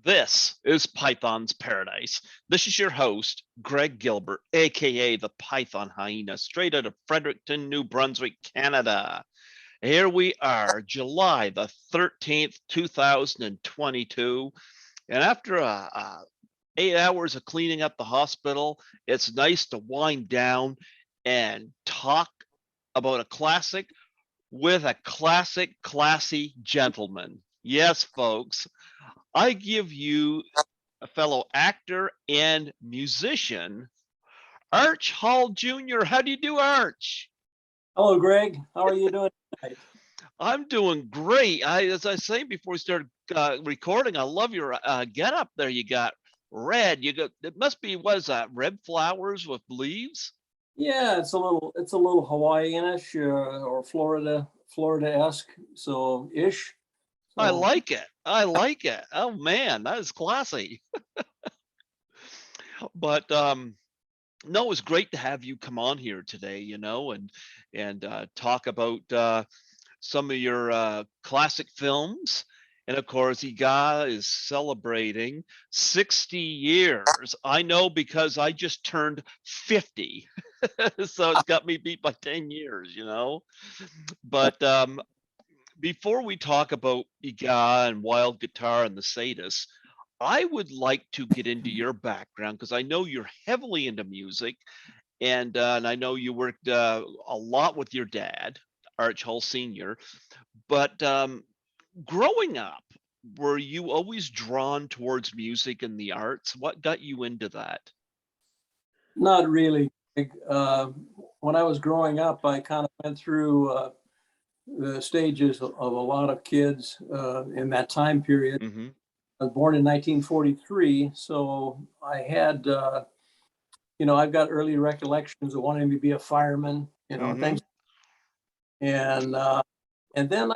This is Python's Paradise. This is your host, Greg Gilbert, aka the Python Hyena, straight out of Fredericton, New Brunswick, Canada. Here we are, July the 13th, 2022. And after 8 hours of cleaning up the hospital, it's nice to wind down and talk about a classic with a classic, classy gentleman. Yes, folks, I give you a fellow actor and musician, Arch Hall Jr. How do you do, Arch? Hello, Greg. How are you doing tonight? I'm doing great. As I was saying before we started recording, I love your get up there. You got red. You got, it must be, what is that, red flowers with leaves? Yeah, it's a little Hawaiianish or Florida-esque, so ish. I So like it. I like it. Oh man, that is classy. But no, it's great to have you come on here today, and talk about some of your classic films. And of course, Eegah is celebrating 60 years. I know because I just turned 50. So it's got me beat by 10 years. But before we talk about Eegah and Wild Guitar and the Sadist, I would like to get into your background because I know you're heavily into music, and I know you worked a lot with your dad, Arch Hull Sr. But growing up, were you always drawn towards music and the arts? What got you into that? not really. Greg. When I was growing up, I kind of went through the stages of a lot of kids in that time period. Hmm. I was born in 1943, so I had, I've got early recollections of wanting to be a fireman, Hmm. things. And then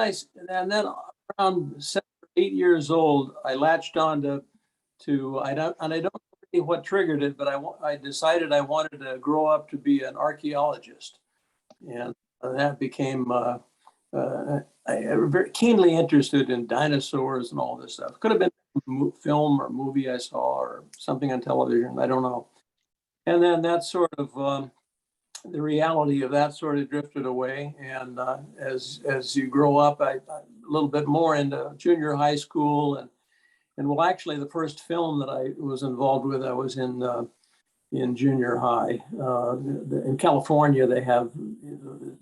around 7 or 8 years old, I latched on to I don't know what triggered it, but I decided I wanted to grow up to be an archaeologist, and that became I very keenly interested in dinosaurs and all this stuff. Could have been a film or movie I saw or something on television. I don't know. And then that sort of the reality of that sort of drifted away. And as you grow up, I a little bit more into junior high school, and well, actually, the first film that I was involved with, I was in junior high. In California, they have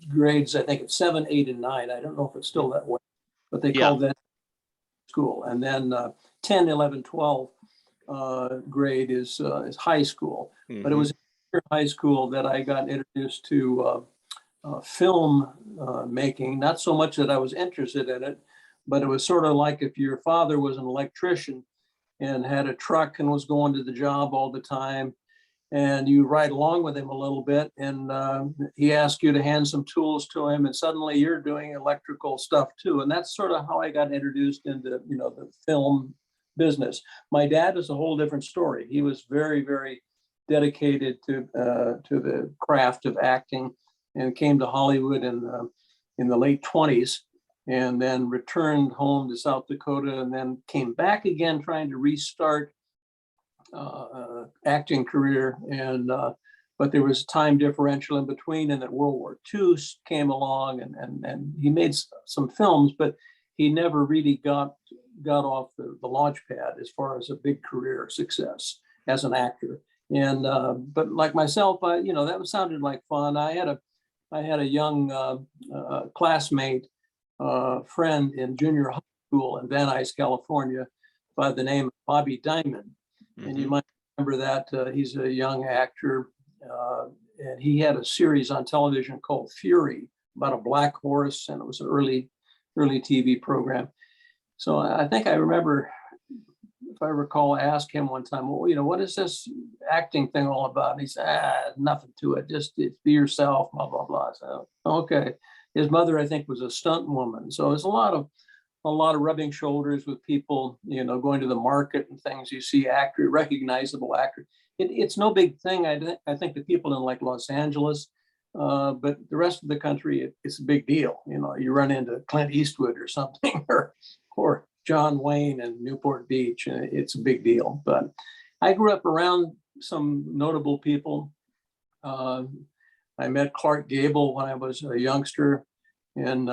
grades. I think it's 7, 8, and 9. I don't know if it's still that way, but they Yeah. called that school. And then 10, 11, 12 grade is high school. But it Hmm. was in high school that I got introduced to film making. Not so much that I was interested in it, but it was sort of like if your father was an electrician and had a truck and was going to the job all the time, and you ride along with him a little bit, and he asks you to hand some tools to him, and suddenly you're doing electrical stuff too. And that's sort of how I got introduced into the film business. My dad is a whole different story. He was very, very dedicated to the craft of acting, and came to Hollywood in the late 20s, and then returned home to South Dakota, and then came back again trying to restart acting career. And but there was time differential in between, and that World War II came along, and he made some films, but he never really got off the launch pad as far as a big career success as an actor. And but like myself, that sounded like fun. I had a young classmate, friend in junior high school in Van Nuys, California, by the name of Bobby Diamond. And you Hmm. might remember that he's a young actor, and he had a series on television called Fury about a black horse, and it was an early TV program. So I think I remember, if I recall, I asked him one time, well, what is this acting thing all about? And he said, nothing to it, just be yourself, blah blah blah. So okay. His mother, I think, was a stunt woman, so there's a lot of rubbing shoulders with people, going to the market and things. You see recognizable actor. It's no big thing. I think the people in like Los Angeles, but the rest of the country, it's a big deal. You run into Clint Eastwood or something, or John Wayne and Newport Beach, and it's a big deal. But I grew up around some notable people. I met Clark Gable when I was a youngster, and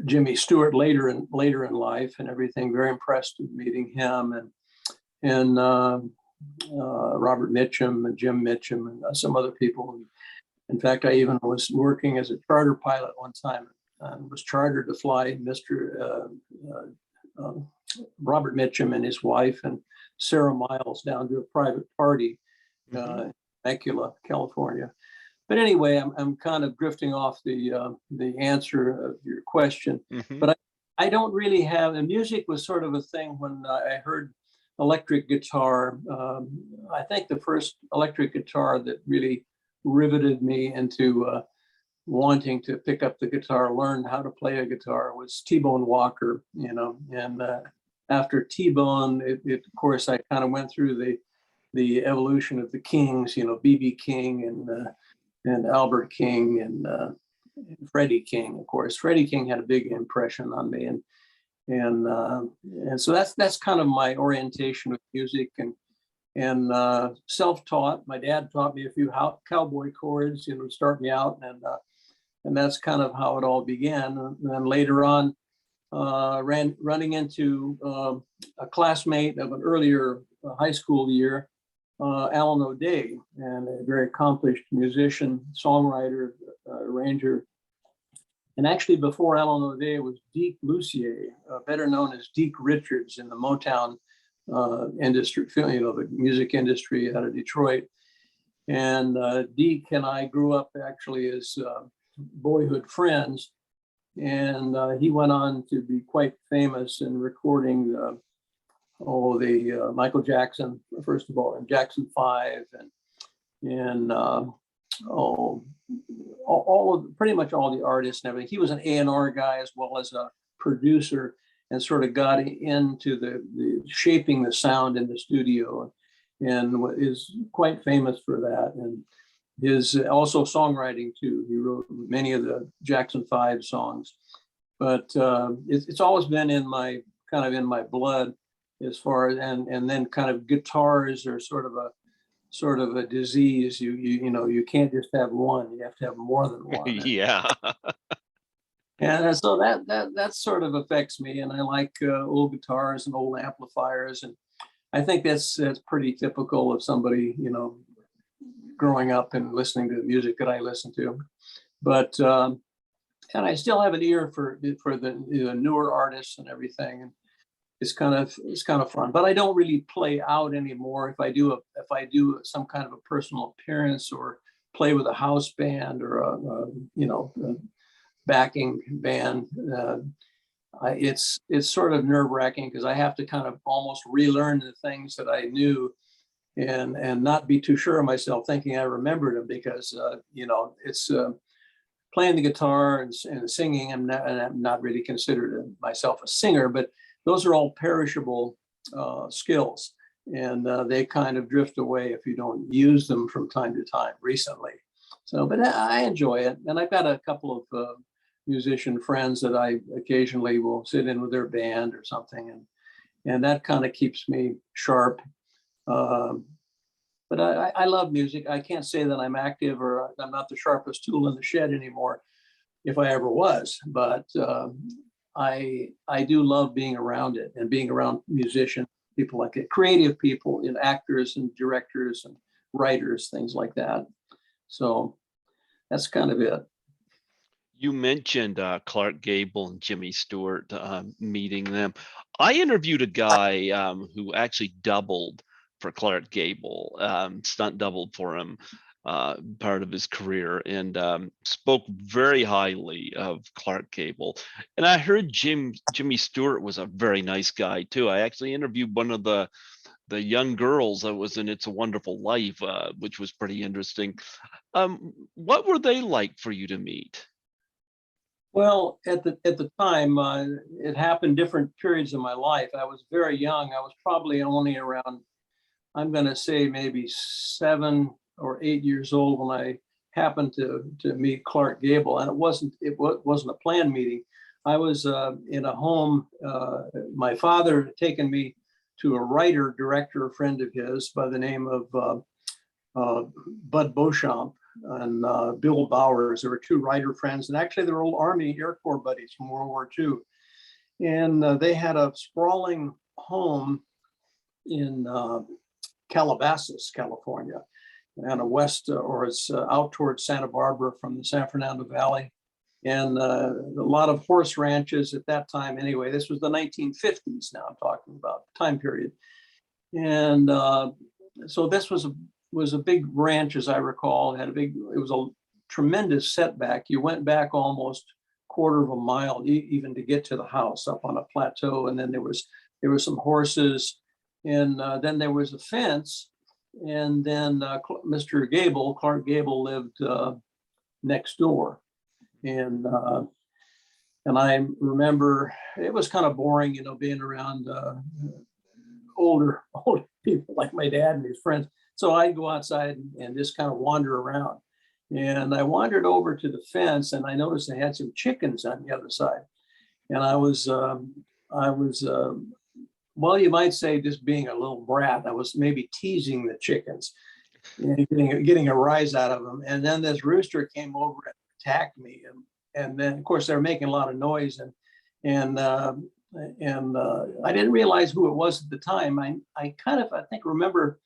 Jimmy Stewart later in life and everything. Very impressed with meeting him, and Robert Mitchum and Jim Mitchum and some other people. In fact, I even was working as a charter pilot one time and was chartered to fly Mr. Robert Mitchum and his wife and Sarah Miles down to a private party in Temecula, California. But anyway, I'm kind of drifting off the answer of your question. But I don't really have, and music was sort of a thing when I heard electric guitar. I think the first electric guitar that really riveted me into wanting to pick up the guitar, learn how to play a guitar, was T-Bone Walker, and after T-Bone, of course, I kind of went through the evolution of the Kings, B.B. King and Albert King and Freddie King. Of course, Freddie King had a big impression on me, and so that's kind of my orientation with music and self-taught. My dad taught me a few cowboy chords, to start me out, and that's kind of how it all began. And then later on, running into a classmate of an earlier high school year, Alan O'Day, and a very accomplished musician, songwriter, arranger. And actually, before Alan O'Day was Deke Lucier, better known as Deke Richards in the Motown industry, the music industry out of Detroit. And Deke and I grew up actually as boyhood friends. And he went on to be quite famous in recording the Michael Jackson, first of all, and Jackson 5, and pretty much all the artists and everything. He was an A&R guy as well as a producer, and sort of got into the shaping the sound in the studio, and is quite famous for that. And his also songwriting too. He wrote many of the Jackson 5 songs, but it's always been in my blood as far as, and then kind of guitars are sort of a disease. You can't just have one, you have to have more than one. Yeah. And so that sort of affects me, and I like old guitars and old amplifiers, and I think that's pretty typical of somebody growing up and listening to the music that I listen to. But and I still have an ear for the newer artists and everything, and it's kind of fun. But I don't really play out anymore. If I do some kind of a personal appearance or play with a house band or a backing band, it's sort of nerve-wracking because I have to kind of almost relearn the things that I knew and not be too sure of myself thinking I remembered them, because it's playing the guitar and singing. I'm not really considered myself a singer, but those are all perishable skills, and they kind of drift away if you don't use them from time to time recently. So, but I enjoy it, and I've got a couple of musician friends that I occasionally will sit in with their band or something, and that kind of keeps me sharp. But I love music. I can't say that I'm active or I'm not the sharpest tool in the shed anymore, if I ever was. But I do love being around it and being around musicians, people like it, creative people, actors and directors and writers, things like that. So that's kind of it. You mentioned Clark Gable and Jimmy Stewart, meeting them. I interviewed a guy who actually doubled for Clark Gable, stunt doubled for him part of his career, and spoke very highly of Clark Gable. And I heard Jimmy Stewart was a very nice guy too. I actually interviewed one of the young girls that was in It's a Wonderful Life, which was pretty interesting. What were they like for you to meet? Well, at the time, it happened different periods of my life. I was very young. I was probably only around, I'm going to say maybe 7 or 8 years old when I happened to meet Clark Gable, and it wasn't a planned meeting. I was in a home. My father had taken me to a writer director, a friend of his by the name of Bud Beauchamp and Bill Bowers. There were two writer friends, and actually they were old Army Air Corps buddies from World War II. And they had a sprawling home in Calabasas, California, and a west, or it's out towards Santa Barbara from the San Fernando Valley. And a lot of horse ranches at that time. Anyway, this was the 1950s. Now I'm talking about time period. And so this was a big ranch, as I recall. It had it was a tremendous setback. You went back almost quarter of a mile even to get to the house up on a plateau. And then there were some horses, and then there was a fence. And then Mr. Gable, Clark Gable, lived next door. And I remember it was kind of boring, being around older people like my dad and his friends. So I'd go outside and just kind of wander around. And I wandered over to the fence, and I noticed they had some chickens on the other side. And I was, well, you might say, just being a little brat. I was maybe teasing the chickens and getting a rise out of them. And then this rooster came over and attacked me. And then, of course, they were making a lot of noise. And I didn't realize who it was at the time. I think, remember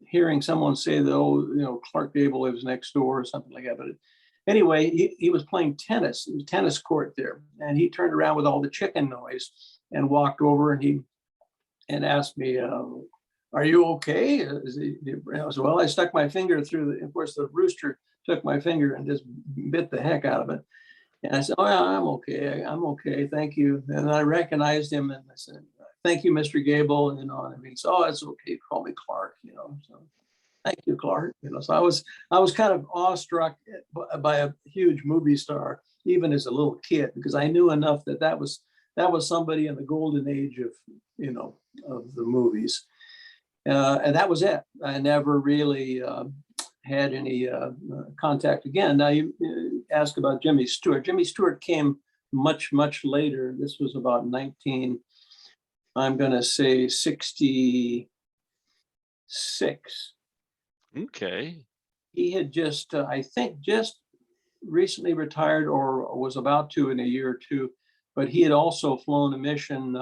hearing someone say that, oh, Clark Gable lives next door or something like that. But anyway, he was playing tennis. It was a tennis court there. And he turned around with all the chicken noise and walked over, and asked me, are you okay? Well, I stuck my finger through of course, the rooster took my finger and just bit the heck out of it. And I said, oh, yeah, I'm okay. I'm okay. Thank you. And I recognized him, and I said, thank you, Mr. Gable. And, so, oh, it's okay. Call me Clark, so thank you, Clark. So I was kind of awestruck by a huge movie star, even as a little kid, because I knew enough that was somebody in the golden age of the movies. And that was it. I never really had any contact again. Now you ask about Jimmy Stewart. Jimmy Stewart came much, much later. This was about 66. Okay. He had just, I think, just recently retired, or was about to in a year or two. But he had also flown a mission.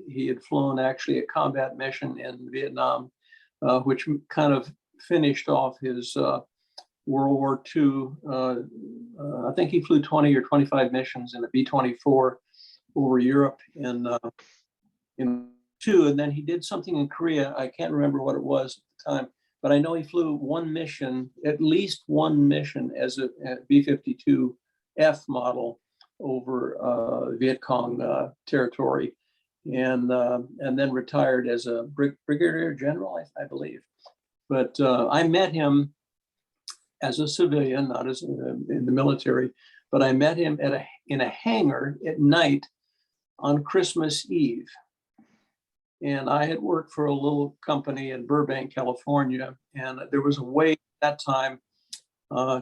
He had flown actually a combat mission in Vietnam, which kind of finished off his World War II. I think he flew 20 or 25 missions in a B-24 over Europe in two. And then he did something in Korea. I can't remember what it was at the time, but I know he flew one mission, at least one mission, as a B-52F model over Viet Cong territory, and then retired as a brigadier general, I believe. But I met him as a civilian, not as in the military, but I met him in a hangar at night on Christmas Eve. And I had worked for a little company in Burbank, California, and there was a way at that time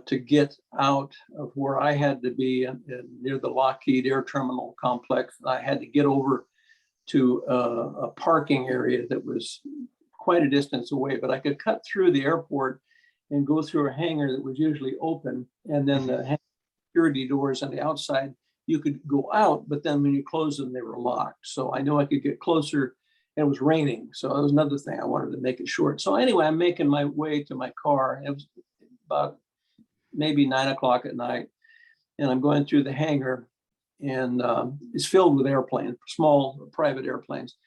to get out of where I had to be near the Lockheed Air Terminal complex. I had to get over to a parking area that was quite a distance away, but I could cut through the airport and go through a hangar that was usually open. And then the security doors on the outside, you could go out, but then when you close them, they were locked. So I know I could get closer. It was raining. So that was another thing. I wanted to make it short. So anyway, I'm making my way to my car. It was about maybe 9 o'clock at night. And I'm going through the hangar, and it's filled with airplanes, small private airplanes.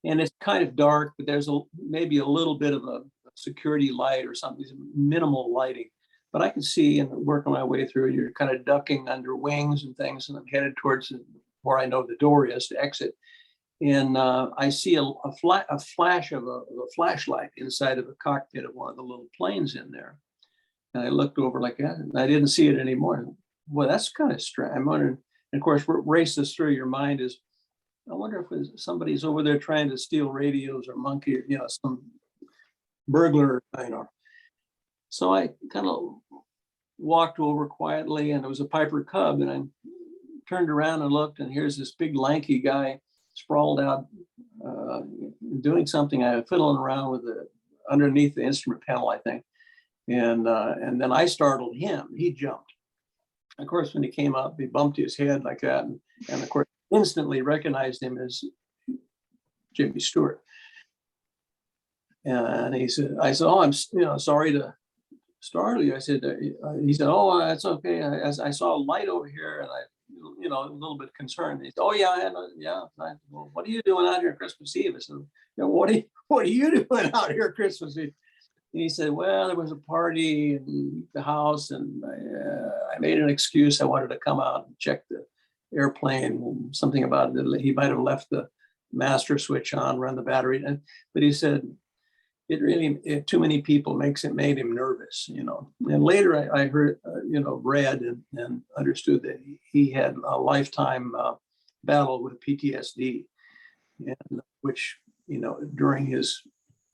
And it's kind of dark, but there's maybe a little bit of a security light or something, minimal lighting. But I can see and working my way through. You're kind of ducking under wings and things, and I'm headed towards where I know the door is to exit. And I see a flash of a flashlight inside of a cockpit of one of the little planes in there. And I looked over like that, and I didn't see it anymore. Well, that's kind of strange. I'm wondering, and of course, what races through your mind is, I wonder if somebody's over there trying to steal radios or monkey, some burglar, So I kind of walked over quietly, and it was a Piper Cub, and I turned around and looked, and here's this big lanky guy sprawled out, doing something, fiddling around with the underneath the instrument panel, I think. And then I startled him. He jumped. Of course, when he came up, he bumped his head like that, and of course, instantly recognized him as Jimmy Stewart. And he said, I said, "Oh, I'm sorry to startle you." I said, he said, "Oh, that's okay. I saw a light over here, and a little bit concerned." He said, "Oh yeah, well, what are you doing out here Christmas Eve?" I said, what are you doing out here Christmas Eve?" And he said, "Well, there was a party in the house, and I made an excuse. I wanted to come out and check the airplane, and something about it. He might have left the master switch on, run the battery." But he said, too many people made him nervous, And later I heard, read and understood that he had a lifetime battle with PTSD, and which, during his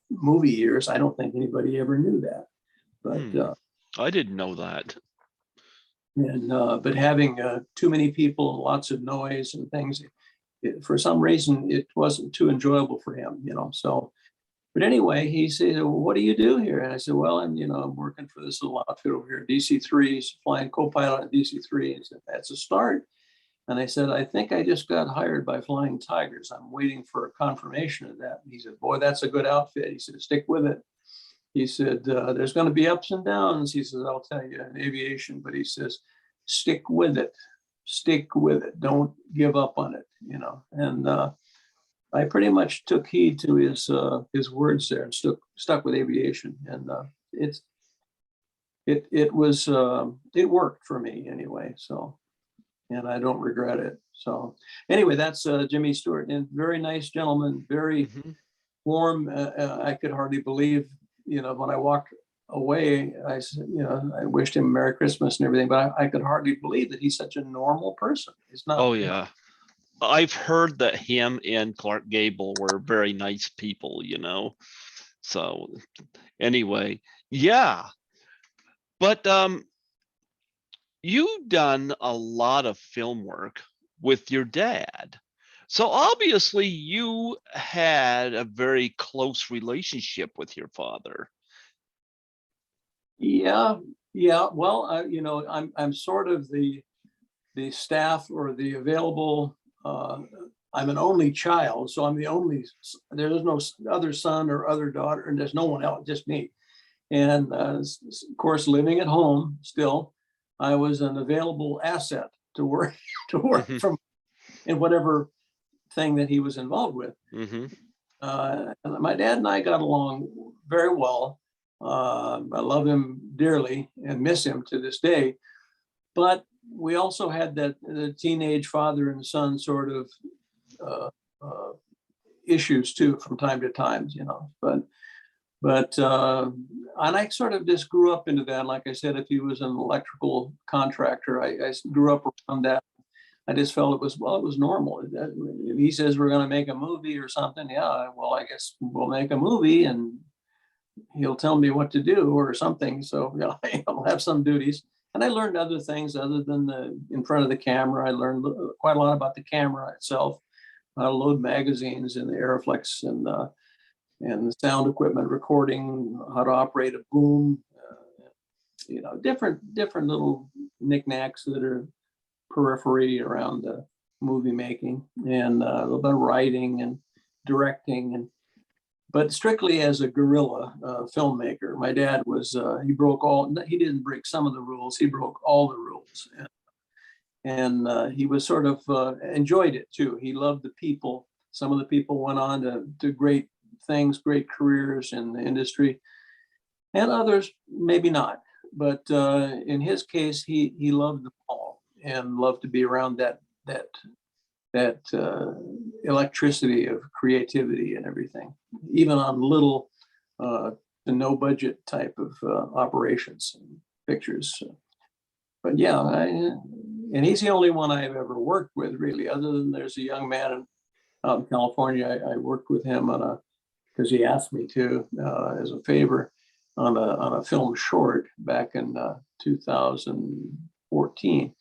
movie years, I don't think anybody ever knew that. But I didn't know that. But having too many people and lots of noise and things, for some reason, it wasn't too enjoyable for him, So, but anyway, he said, "Well, what do you do here?" And I said, "Well, I'm working for this little outfit over here, DC-3, flying co-pilot at DC-3. He said, "That's a start." And I said, "I think I just got hired by Flying Tigers. I'm waiting for a confirmation of that." And he said, "Boy, that's a good outfit." He said, "Stick with it." He said, "There's going to be ups and downs." He says, "I'll tell you, in aviation," but he says, "Stick with it. Stick with it. Don't give up on it." And I pretty much took heed to his words there and stuck with aviation. And it worked for me anyway. So, and I don't regret it. So anyway, that's Jimmy Stewart, and very nice gentleman, very warm. I could hardly believe, when I walked away, I said, I wished him Merry Christmas and everything, but I could hardly believe that he's such a normal person. He's not. Oh yeah. I've heard that him and Clark Gable were very nice people, So anyway, yeah. But you've done a lot of film work with your dad. So obviously you had a very close relationship with your father. Yeah. Well, I'm sort of the staff or the available. I'm an only child, so I'm the only. There's no other son or other daughter, and there's no one else, just me. And of course, living at home still, I was an available asset to work from in whatever thing that he was involved with. And my dad and I got along very well. I love him dearly and miss him to this day. But we also had the teenage father and son sort of issues too from time to time, But and I sort of just grew up into that. Like I said, if he was an electrical contractor, I grew up around that. I just felt it was normal. If he says we're going to make a movie or something, yeah, well, I guess we'll make a movie, and he'll tell me what to do or something. So I'll have some duties. And I learned other things other than in front of the camera. I learned quite a lot about the camera itself, how to load magazines and the Aeroflex and the sound equipment, recording, how to operate a boom, different little knickknacks that are periphery around the movie making, and a little bit of writing and directing, but strictly as a guerrilla filmmaker. My dad was, he didn't break some of the rules, he broke all the rules. And he was sort of enjoyed it too. He loved the people. Some of the people went on to do great things, great careers in the industry, and others maybe not. But in his case, he loved them all and loved to be around that electricity of creativity and everything, even on little to no budget type of operations and pictures. But yeah, and he's the only one I've ever worked with, really, other than there's a young man out in California. I worked with him because he asked me to, as a favor, on a film short back in 2014.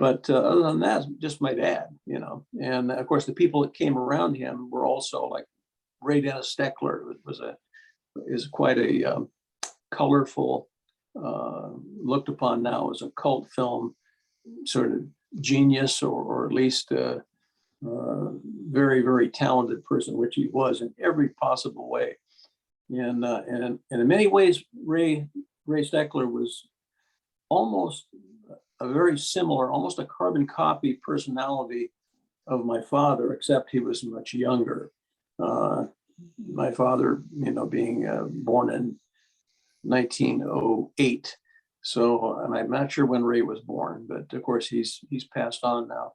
But other than that, just my dad, you know. And of course, the people that came around him were also like Ray Dennis Steckler is quite a colorful, looked upon now as a cult film sort of genius, or at least very, very talented person, which he was in every possible way. And in many ways, Ray Steckler was almost a very similar, almost a carbon copy personality of my father, except he was much younger. My father, being born in 1908. So, and I'm not sure when Ray was born, but of course he's passed on now.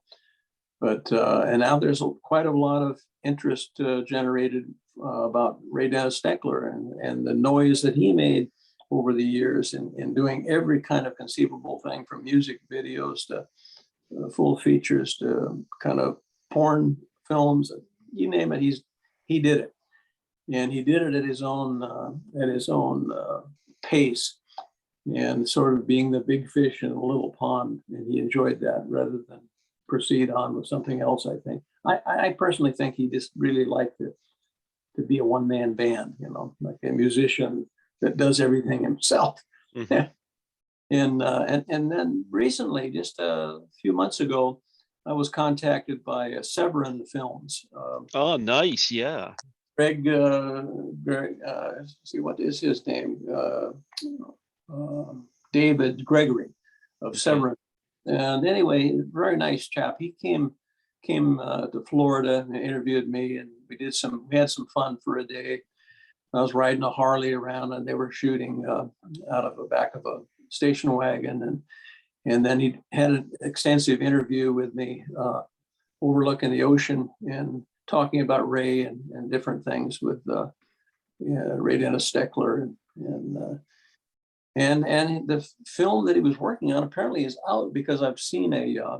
But and now there's quite a lot of interest generated about Ray Dennis Steckler and the noise that he made over the years in doing every kind of conceivable thing, from music videos to full features to kind of porn films. You name it, he did it, and he did it at his own pace, and sort of being the big fish in a little pond. And he enjoyed that rather than proceed on with something else. I think I personally think he just really liked to be a one-man band, like a musician that does everything himself. Mhm. And then recently, just a few months ago, I was contacted by Severin Films. Oh, nice. Yeah. Greg, see, what is his name? David Gregory of Okay. Severin. And anyway, very nice chap. He came to Florida and interviewed me, and we had some fun for a day. I was riding a Harley around, and they were shooting out of the back of a station wagon, and then he had an extensive interview with me overlooking the ocean and talking about Ray and different things with Ray Dennis Steckler, and the film that he was working on apparently is out, because I've seen a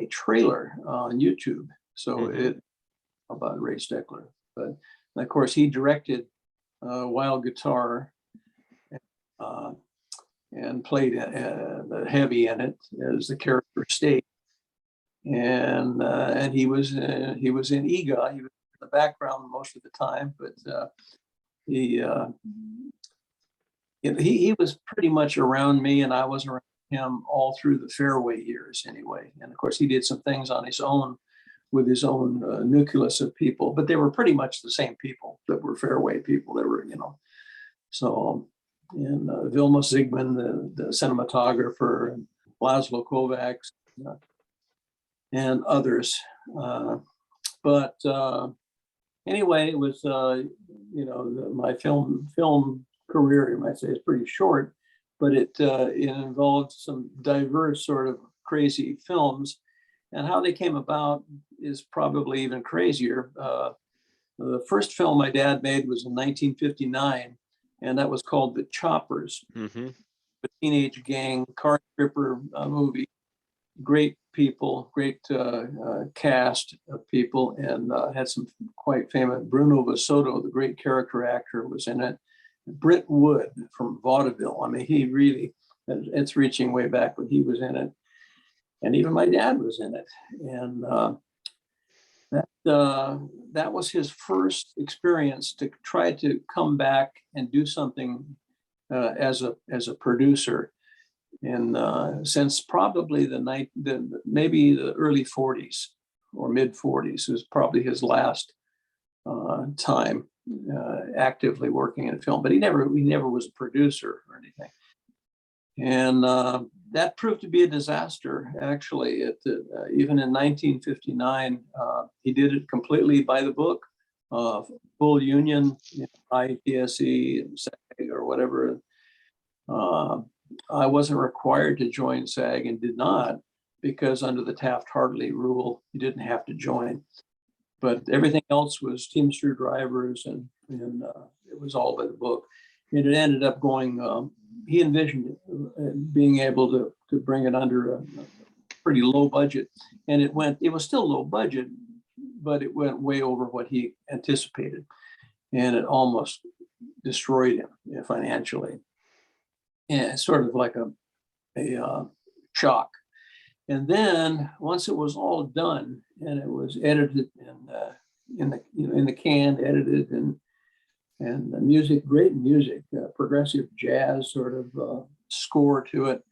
trailer on YouTube. So Mhm. it about Ray Steckler, but of course he directed Wild Guitar uh, and played the heavy in it as the character State, and he was in Eegah. He was in the background most of the time, but he he was pretty much around me, and I was around him all through the Fairway years anyway. And of course, he did some things on his own with his own nucleus of people, but they were pretty much the same people that were Fairway people. They were, so, and Vilma Zsigman, the cinematographer, and Laszlo Kovacs, and others. But anyway, it was, my film career, you might say, is pretty short, but it involved some diverse sort of crazy films, and how they came about is probably even crazier. The first film my dad made was in 1959, and that was called The Choppers, Mhm. a teenage gang car stripper movie. Great people, great cast of people, and had some quite famous. Bruno Vasoto, the great character actor, was in it. Britt Wood from vaudeville. I mean, he really, it's reaching way back, but he was in it. And even my dad was in it. And that was his first experience to try to come back and do something as a producer. And since probably maybe the early 40s or mid 40s was probably his last time actively working in film. But he never was a producer or anything. And that proved to be a disaster, actually. Even in 1959, he did it completely by the book, full union, ITSE and SAG or whatever. I wasn't required to join SAG and did not, because under the Taft-Hartley rule, you didn't have to join. But everything else was Teamster drivers, and it was all by the book. And it ended up going, he envisioned being able to bring it under a pretty low budget. And it was still low budget, but it went way over what he anticipated. And it almost destroyed him financially. And it's sort of like a shock. And then once it was all done and it was edited and in the can, edited and the music, great music, progressive jazz sort of score to it,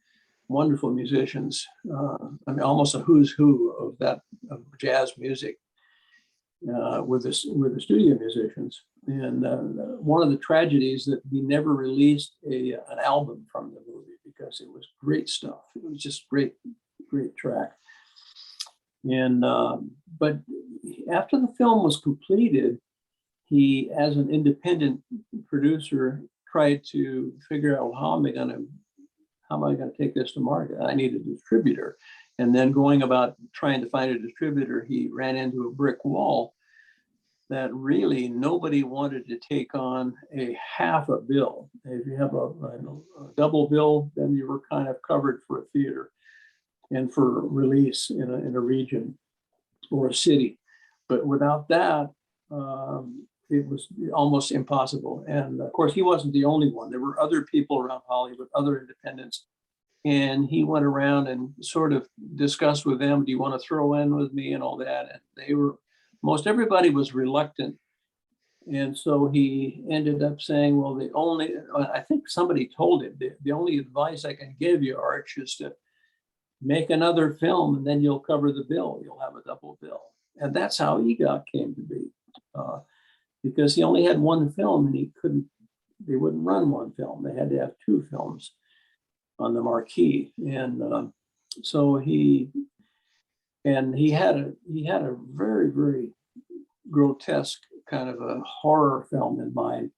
wonderful musicians. I mean, almost a who's who of that of jazz music with the studio musicians. And one of the tragedies that he never released an album from the movie because it was great stuff. It was just great track. And but after the film was completed, he, as an independent producer, tried to figure out how am I going to take this to market? I need a distributor. And then going about trying to find a distributor, he ran into a brick wall that really nobody wanted to take on a half a bill. If you have a double bill, then you were kind of covered for a theater and for release in a region or a city. But without that, it was almost impossible. And of course, he wasn't the only one. There were other people around Hollywood, other independents. And he went around and sort of discussed with them, do you want to throw in with me and all that? And most everybody was reluctant. And so he ended up saying, well, I think somebody told him, the only advice I can give you, Arch, is to make another film and then you'll cover the bill. You'll have a double bill. And that's how Eegah came to be. Because he only had one film and they wouldn't run one film. They had to have two films on the marquee. And so he had a very, very grotesque kind of a horror film in mind.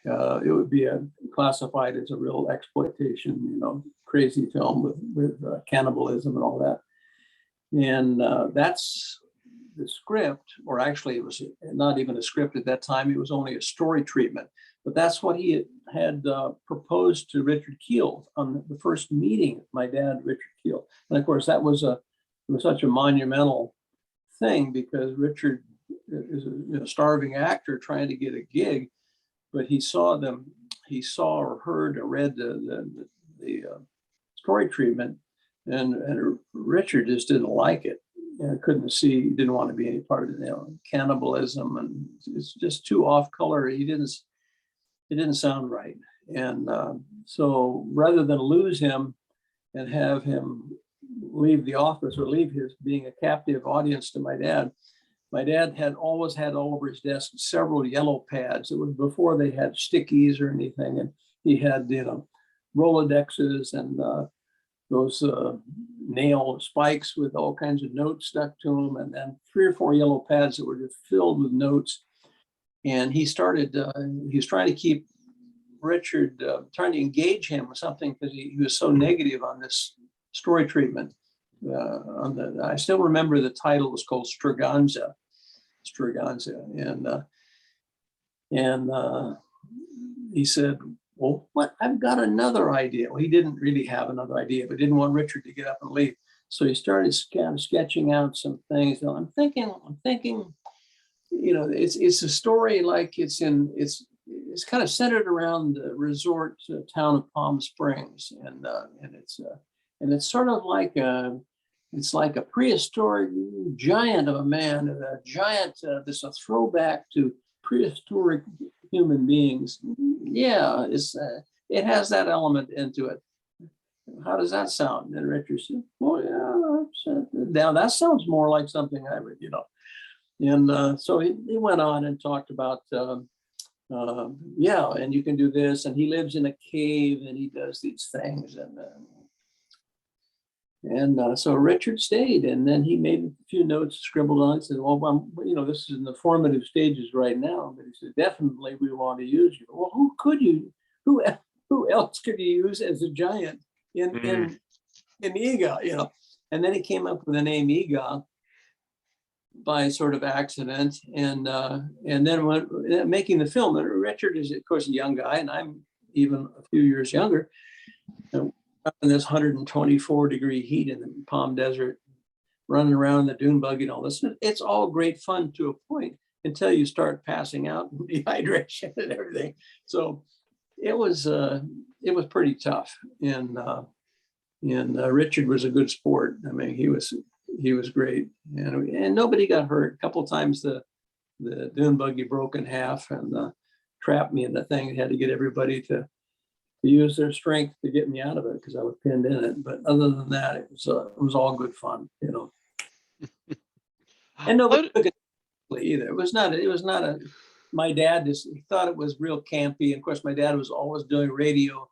It would be classified as a real exploitation, crazy film with cannibalism and all that. And that's the script, or actually it was not even a script at that time, it was only a story treatment. But that's what he had proposed to Richard Kiel on the first meeting, my dad, Richard Kiel. And of course, it was such a monumental thing because Richard is a starving actor trying to get a gig, but he saw or heard or read the story treatment, and Richard just didn't like it. He didn't want to be any part of it, cannibalism, and it's just too off color. It didn't sound right. And so rather than lose him and have him leave the office or leave his being a captive audience to my dad had always had all over his desk several yellow pads. It was before they had stickies or anything. And he had, Rolodexes and those nail spikes with all kinds of notes stuck to them, and then 3 or 4 yellow pads that were just filled with notes. And he was trying to keep Richard, trying to engage him with something because he was so negative on this story treatment. I still remember the title was called Straganza, and he said, well, what? I've got another idea. Well, he didn't really have another idea, but didn't want Richard to get up and leave. So he started kind of sketching out some things. Now, I'm thinking, it's a story like it's kind of centered around the resort town of Palm Springs, and it's sort of like it's like a prehistoric giant of a man, a giant. This a throwback to prehistoric human beings. Yeah, it has that element into it. How does that sound? And Richard said, well, yeah, now that sounds more like something I would, And so he went on and talked about, and you can do this. And he lives in a cave and he does these things. And so Richard stayed, and then he made a few notes, scribbled on it, said, well, this is in the formative stages right now. But he said, definitely we want to use you. Well, who else could you use as a giant in Eegah, And then he came up with the name Eegah by sort of accident. And then when making the film, and Richard is, of course, a young guy, and I'm even a few years younger. In this 124-degree heat in the Palm Desert, running around the dune buggy and all this. It's all great fun to a point until you start passing out and dehydration and everything. So it was pretty tough. And And Richard was a good sport. I mean, he was great, and nobody got hurt. A couple of times the dune buggy broke in half and trapped me in the thing. I had to get everybody to use their strength to get me out of it because I was pinned in it. But other than that, it was all good fun, you know. And nobody How took it either. It was not a. My dad just he thought it was real campy. And of course, my dad was always doing radio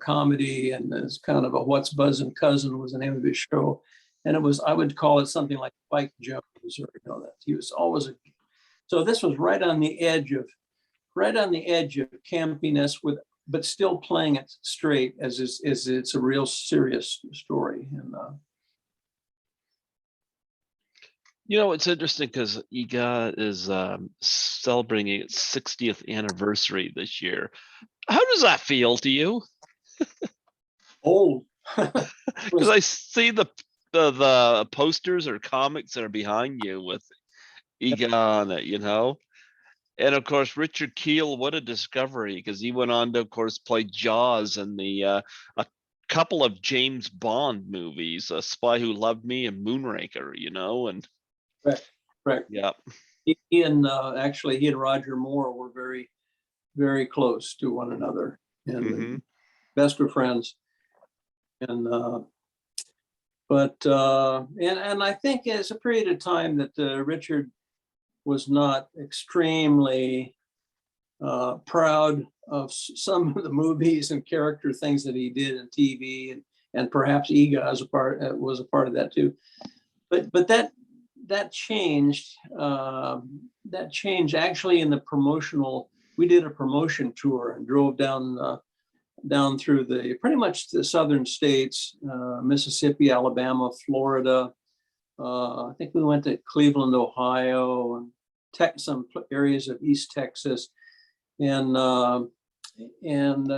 comedy, and it's kind of a What's Buzzin' Cousin was the name of his show, and it was I would call it something like Spike Jones, or that he was always a. So this was right on the edge of campiness but still playing it straight as it's a real serious story. And it's interesting because Eegah is celebrating its 60th anniversary this year. How does that feel to you? old. Because I see the posters or comics that are behind you with Eegah on it. And of course, Richard Kiel, what a discovery, because he went on to, of course, play Jaws in a couple of James Bond movies, A Spy Who Loved Me and Moonraker, and Correct. yeah. He and actually he and Roger Moore were very, very close to one another, and best of friends. And and I think it's a period of time that Richard was not extremely proud of some of the movies and character things that he did in TV, and perhaps Eegah was a part of that too. But that changed. That changed actually in the promotional. We did a promotion tour and drove down through pretty much the southern states, Mississippi, Alabama, Florida. I think we went to Cleveland, Ohio, and some areas of East Texas, and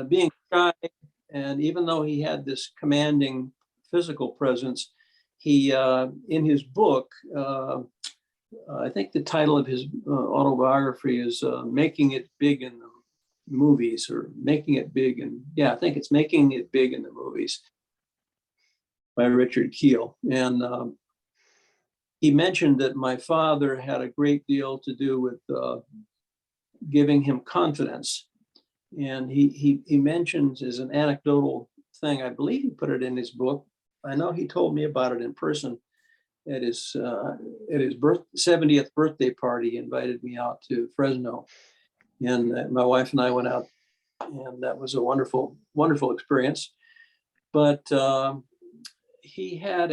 being shy, and even though he had this commanding physical presence, he in his book, I think the title of his autobiography is "Making It Big in the Movies," or "Making It Big," and I think it's "Making It Big in the Movies" by Richard Kiel, and he mentioned that my father had a great deal to do with giving him confidence. And he mentions as an anecdotal thing, I believe he put it in his book. I know he told me about it in person at his 70th birthday party. He invited me out to Fresno, and my wife and I went out, and that was a wonderful, wonderful experience. But he had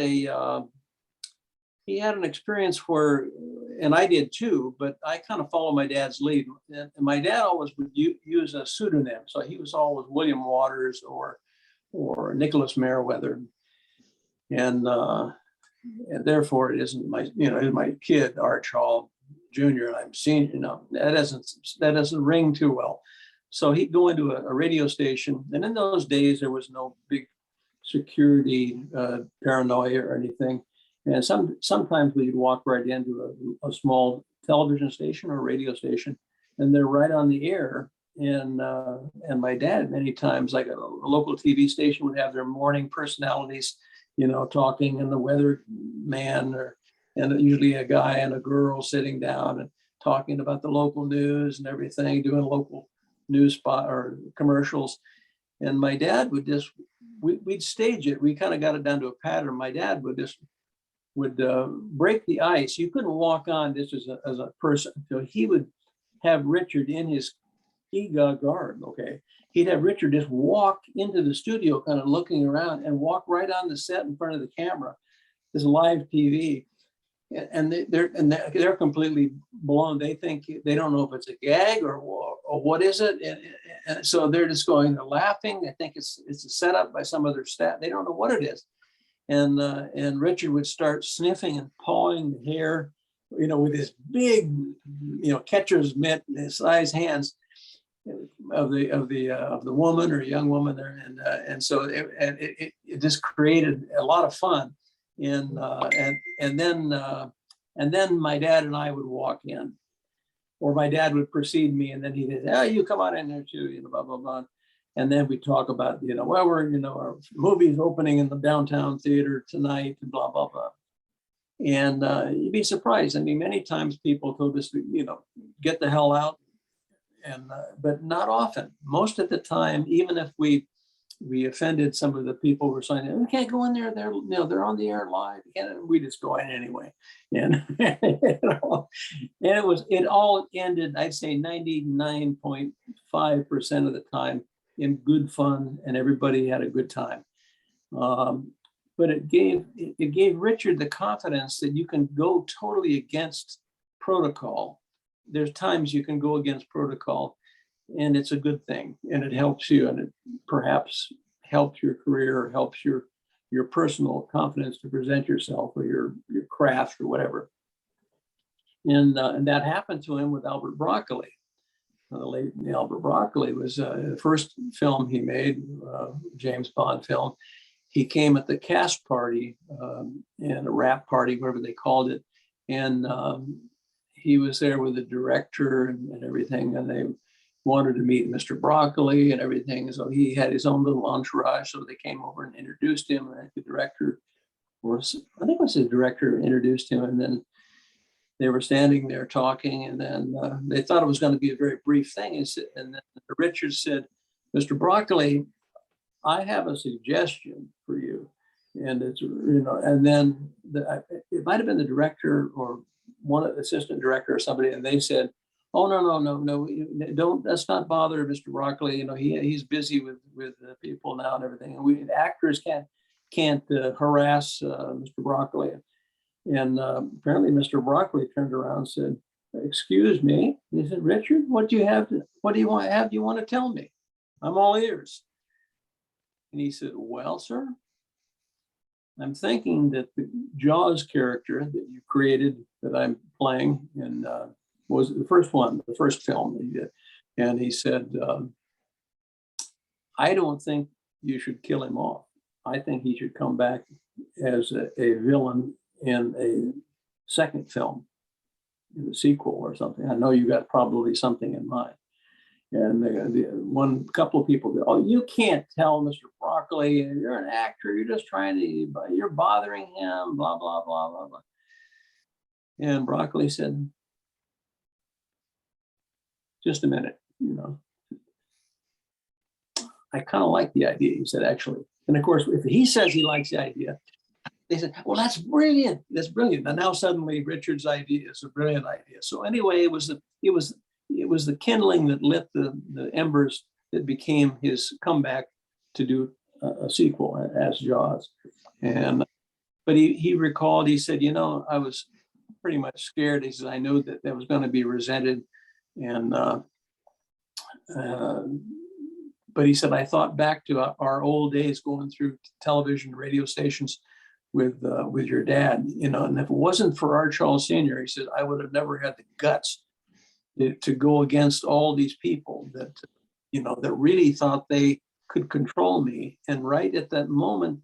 an experience where, and I did too, but I kind of followed my dad's lead. And my dad always would use a pseudonym. So he was always William Waters or Nicholas Merriweather. And therefore it isn't my kid, Arch Hall Jr., and I'm senior, that doesn't ring too well. So he'd go into a radio station. And in those days, there was no big security paranoia or anything. And sometimes we'd walk right into a small television station or radio station, and they're right on the air. And my dad, many times, like a local TV station, would have their morning personalities, talking, and the weather man, and usually a guy and a girl sitting down and talking about the local news and everything, doing local news spot or commercials. And my dad would we'd stage it. We kind of got it down to a pattern. My dad would break the ice. You couldn't walk on this as a person. So he would have Richard in his Eegah garb, okay? He'd have Richard just walk into the studio kind of looking around and walk right on the set in front of the camera. This live TV. And they're completely blown. They think, they don't know if it's a gag or what is it. And so they're just they're laughing. They think it's a setup by some other staff. They don't know what it is. And Richard would start sniffing and pawing the hair, with his big, catcher's mitt, his size hands of the woman or young woman there, and so it just created a lot of fun, and then my dad and I would walk in, or my dad would precede me, and then he'd say, "Oh, you come on in there too," blah blah blah. And then we talk about, well, our movie's opening in the downtown theater tonight, and blah, blah, blah. And you'd be surprised. I mean, many times people told us, get the hell out. And but not often. Most of the time, even if we offended some of the people who were saying, we can't go in there, they're on the air live. And we just go in anyway. And, and it all ended, I'd say 99.5% of the time in good fun, and everybody had a good time. But it gave Richard the confidence that you can go totally against protocol. There's times you can go against protocol, and it's a good thing, and it helps you, and it perhaps helps your career, helps your personal confidence to present yourself or your craft or whatever. And that happened to him with Albert Broccoli. The late Albert Broccoli was the first film he made, James Bond film. He came at the cast party and a wrap party, whatever they called it, and he was there with the director and everything, and they wanted to meet Mr. Broccoli and everything. So he had his own little entourage. So they came over and introduced him. And the director, I think it was the director, introduced him, and then they were standing there talking, and then they thought it was going to be a very brief thing. And then Richard said, "Mr. Broccoli, I have a suggestion for you." And it's, and then it might have been the director or one assistant director or somebody, and they said, "Oh, no, don't, let's not bother Mr. Broccoli. He's busy with people now and everything. And actors can't harass Mr. Broccoli." And apparently Mr. Broccoli turned around and said, "Excuse me." He said, "Richard, what do you want to tell me? I'm all ears." And he said, "Well, sir, I'm thinking that the Jaws character that you created, that I'm playing in, was the first film that he did." And he said, "I don't think you should kill him off. I think he should come back as a villain in a second film, in a sequel or something. I know you got probably something in mind." And one couple of people go, "Oh, you can't tell Mr. Broccoli, you're an actor, you're just you're bothering him, blah, blah, blah, blah, blah." And Broccoli said, "Just a minute, I kind of like the idea," he said, "actually." And of course, if he says he likes the idea, they said, "Well, that's brilliant. That's brilliant." And now suddenly Richard's idea is a brilliant idea. So anyway, it was the kindling that lit the embers that became his comeback to do a sequel as Jaws. But he recalled, he said, "I was pretty much scared." He said, "I knew that was going to be resented." And but he said, "I thought back to our old days going through television, radio stations with your dad, and if it wasn't for our Charles Sr., he said, I would have never had the guts to go against all these people that, that really thought they could control me." And right at that moment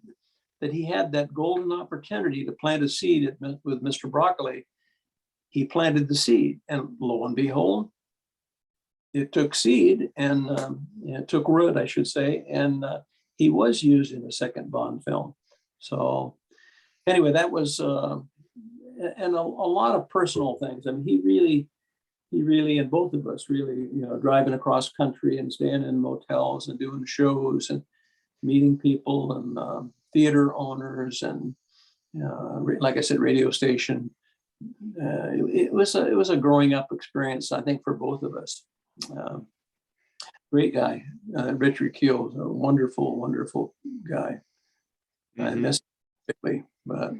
that he had that golden opportunity to plant a seed with Mr. Broccoli, he planted the seed, and lo and behold, it took seed and it took root, I should say, and he was used in the second Bond film. So anyway, that was and a lot of personal things. I mean, he really, and both of us really, driving across country and staying in motels and doing shows and meeting people and theater owners and like I said, radio station. It was a growing up experience, I think, for both of us. Great guy, Richard Keel was a wonderful, wonderful guy. Mm-hmm. I miss him, but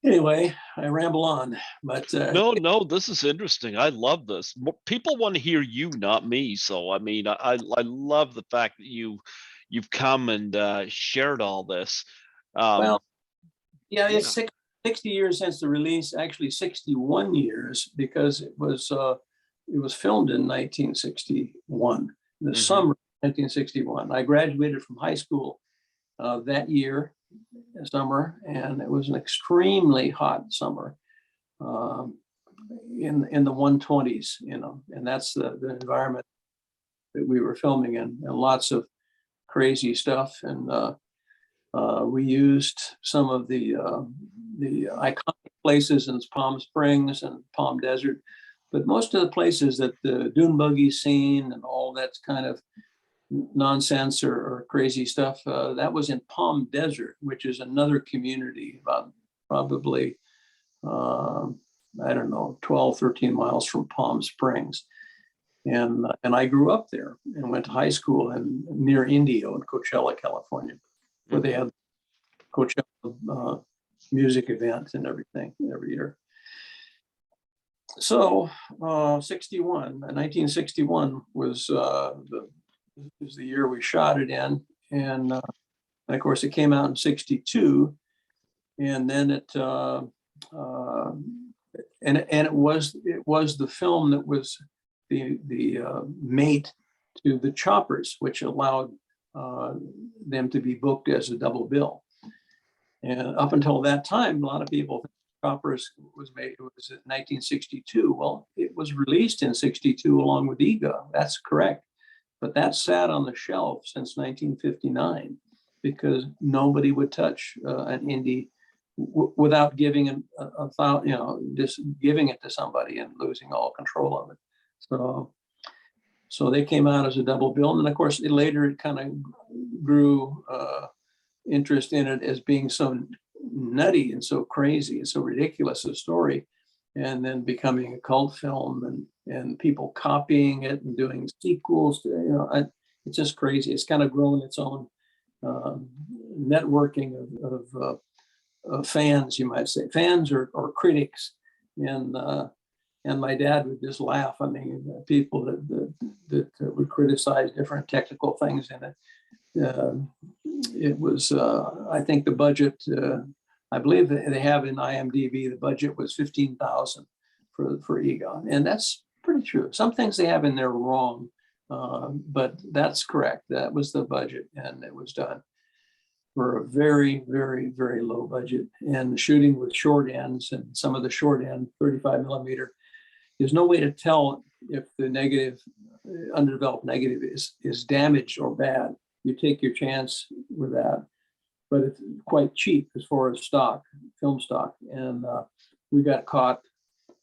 anyway, I ramble on. But no, this is interesting. I love this. People want to hear you, not me. So I mean, I love the fact that you've come and shared all this. Well, yeah, it's 60 years since the release. Actually, 61 years, because it was filmed in 1961, the summer of 1961. I graduated from high school that year, summer, and it was an extremely hot summer in the 120s, and that's the environment that we were filming in, and lots of crazy stuff. And we used some of the iconic places in Palm Springs and Palm Desert, but most of the places that the dune buggy scene and all that kind of nonsense or crazy stuff, that was in Palm Desert, which is another community about probably, I don't know, 12, 13 miles from Palm Springs. And I grew up there and went to high school near Indio in Coachella, California, where they had Coachella music events and everything every year. So 1961 was the year we shot it in. And of course it came out in 62. And then it was the film that was the mate to the Choppers, which allowed them to be booked as a double bill. And up until that time, a lot of people think Choppers was made, it was in 1962. Well, it was released in 62 along with Eegah. That's correct. But that sat on the shelf since 1959 because nobody would touch an indie without giving it just giving it to somebody and losing all control of it. So they came out as a double bill, and then of course it kind of grew interest in it as being so nutty and so crazy and so ridiculous a story, and then becoming a cult film and people copying it and doing sequels to, it's just crazy. It's kind of grown its own networking of fans, you might say, fans or critics. And my dad would just laugh. I mean, people that would criticize different technical things in it. It was, I think the budget, I believe they have in IMDb, the budget was $15,000 for Eegah. And that's pretty true. Some things they have in there wrong, but that's correct. That was the budget, and it was done for a very, very, very low budget. And the shooting with short ends, and some of the short end 35 millimeter, there's no way to tell if the negative, underdeveloped negative is damaged or bad. You take your chance with that, but it's quite cheap as far as film stock. And we got caught a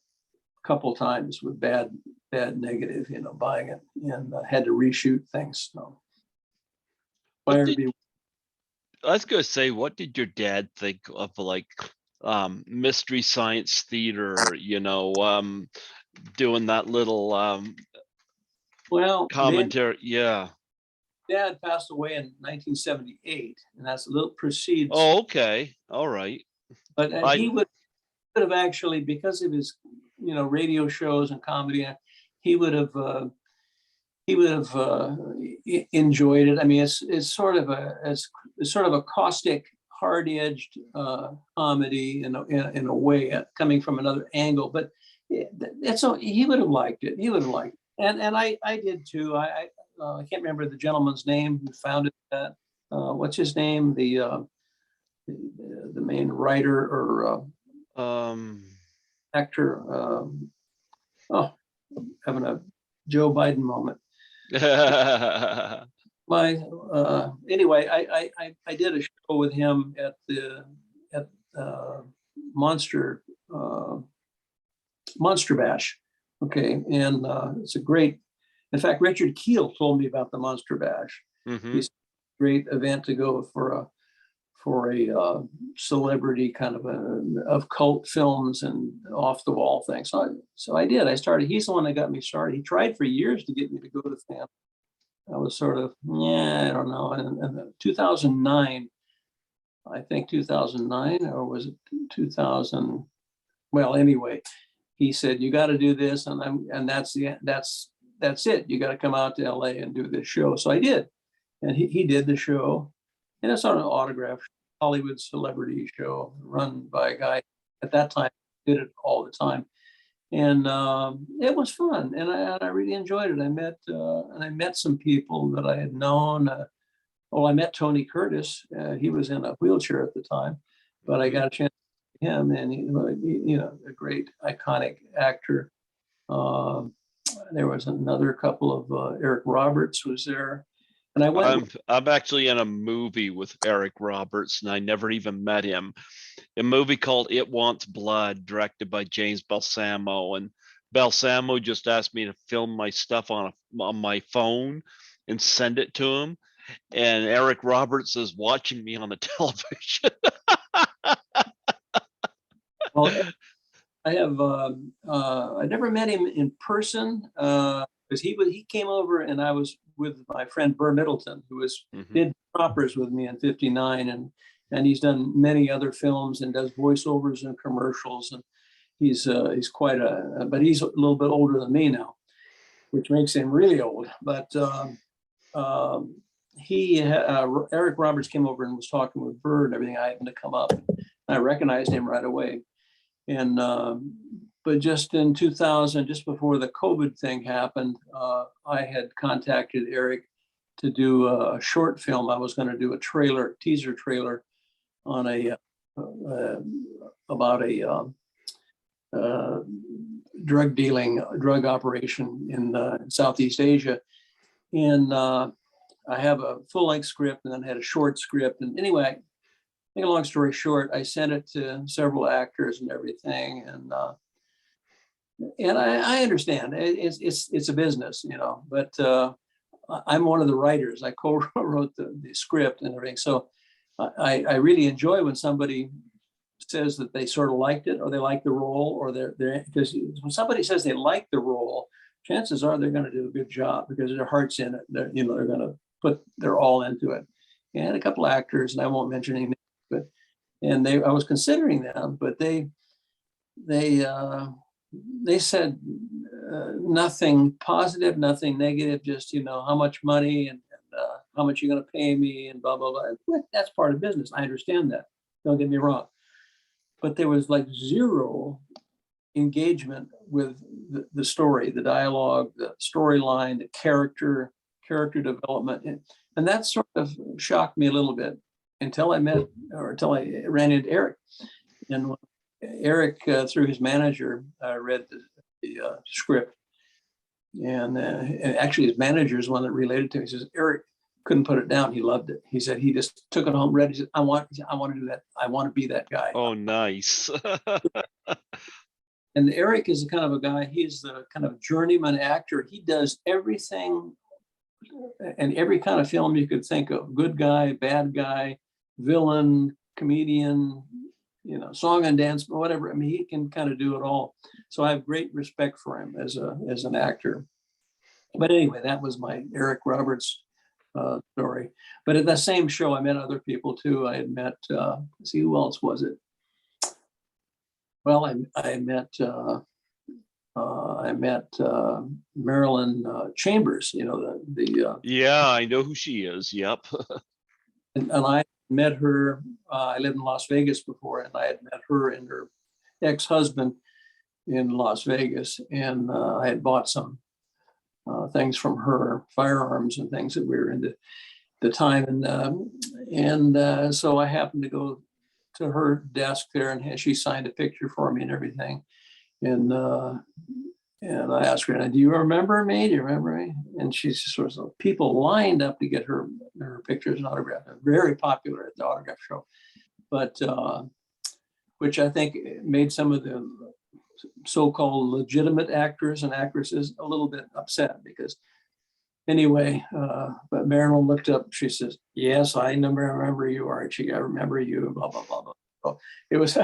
couple times with bad negative, buying it, and had to reshoot things. So, I was gonna say, what did your dad think of Mystery Science Theater, doing that little commentary? Dad passed away in 1978, and that's a little precedes. Oh, okay, all right. But he would have actually, because of his, radio shows and comedy, he would have enjoyed it. I mean, it's sort of a caustic, hard-edged comedy in a way, coming from another angle. But he would have liked it. He would have liked it, and I did too. I can't remember the gentleman's name who founded that. What's his name? The main writer or actor. Having a Joe Biden moment. Anyway, I did a show with him at Monster Bash. Okay, and it's a great. In fact, Richard Keel told me about the Monster Bash. Mm-hmm. It's a great event to go for a celebrity kind of cult films and off the wall things. So I did. I started. He's the one that got me started. He tried for years to get me to go to film. I was sort of, I don't know. And 2009, I think 2009, or was it 2000? Well, anyway, he said, you got to do this. And that's it. You got to come out to LA and do this show. So I did. And he did the show. And it's on an autograph Hollywood celebrity show run by a guy at that time, did it all the time. And it was fun, and I really enjoyed it. I met some people that I had known. I met Tony Curtis. He was in a wheelchair at the time, but I got a chance to meet him, and a great iconic actor. There was another couple of Eric Roberts was there, and I went. I'm actually in a movie with Eric Roberts, and I never even met him. A movie called It Wants Blood, directed by James Balsamo, and Balsamo just asked me to film my stuff on my phone and send it to him. And Eric Roberts is watching me on the television. Well, I have. I never met him in person because he came over and I was with my friend Burr Middleton, who was Mhm. did Proppers with me in '59, and he's done many other films and does voiceovers and commercials, and he's quite but he's a little bit older than me now, which makes him really old. But um, Eric Roberts came over and was talking with Burr and everything. I happened to come up. I recognized him right away. And but just in 2000, just before the COVID thing happened, I had contacted Eric to do a short film. I was going to do a teaser trailer on about a drug operation in Southeast Asia, and I have a full-length script, and then had a short script. And anyway, make a long story short, I sent it to several actors and everything, and I understand it's a business, but I'm one of the writers. I co-wrote the script and everything, so I really enjoy when somebody says that they sort of liked it or they like the role, or they're because when somebody says they like the role, chances are they're going to do a good job because their heart's in it. They're going to put their all into it. And a couple of actors, and I won't mention any names, but I was considering them, but they said nothing positive, nothing negative, just how much money and how much you're going to pay me and blah blah blah. Well, that's part of business. I understand that. Don't get me wrong, but there was like zero engagement with the story, the dialogue, the storyline, the character development, and that sort of shocked me a little bit until I ran into Eric. And Eric, through his manager, read the script, and actually his manager is one that related to me. He says Eric couldn't put it down. He loved it. He said he just took it home, read it. He said, I want to do that. I want to be that guy. Oh, nice. And Eric is the kind of a guy. He's the kind of journeyman actor. He does everything and every kind of film you could think of: good guy, bad guy, villain, comedian, song and dance, whatever. I mean, he can kind of do it all. So I have great respect for him as an actor. But anyway, that was my Eric Roberts story. But at that same show, I met other people too. I had met, see, who else was it? Well, I met Marilyn Chambers. Yeah, I know who she is. Yep. And I met her. I lived in Las Vegas before, and I had met her and her ex-husband in Las Vegas, and I had bought some things from her, firearms and things that we were into the time, and so I happened to go to her desk there, and she signed a picture for me and everything, and I asked her, "Do you remember me? Do you remember me?" And she's sort of people lined up to get her pictures and autograph. Very popular at the autograph show, but which I think made some of the so-called legitimate actors and actresses a little bit upset because anyway, but Marilyn looked up, she says, "Yes, I remember you, Archie. I remember you," blah, blah, blah, blah. So it was,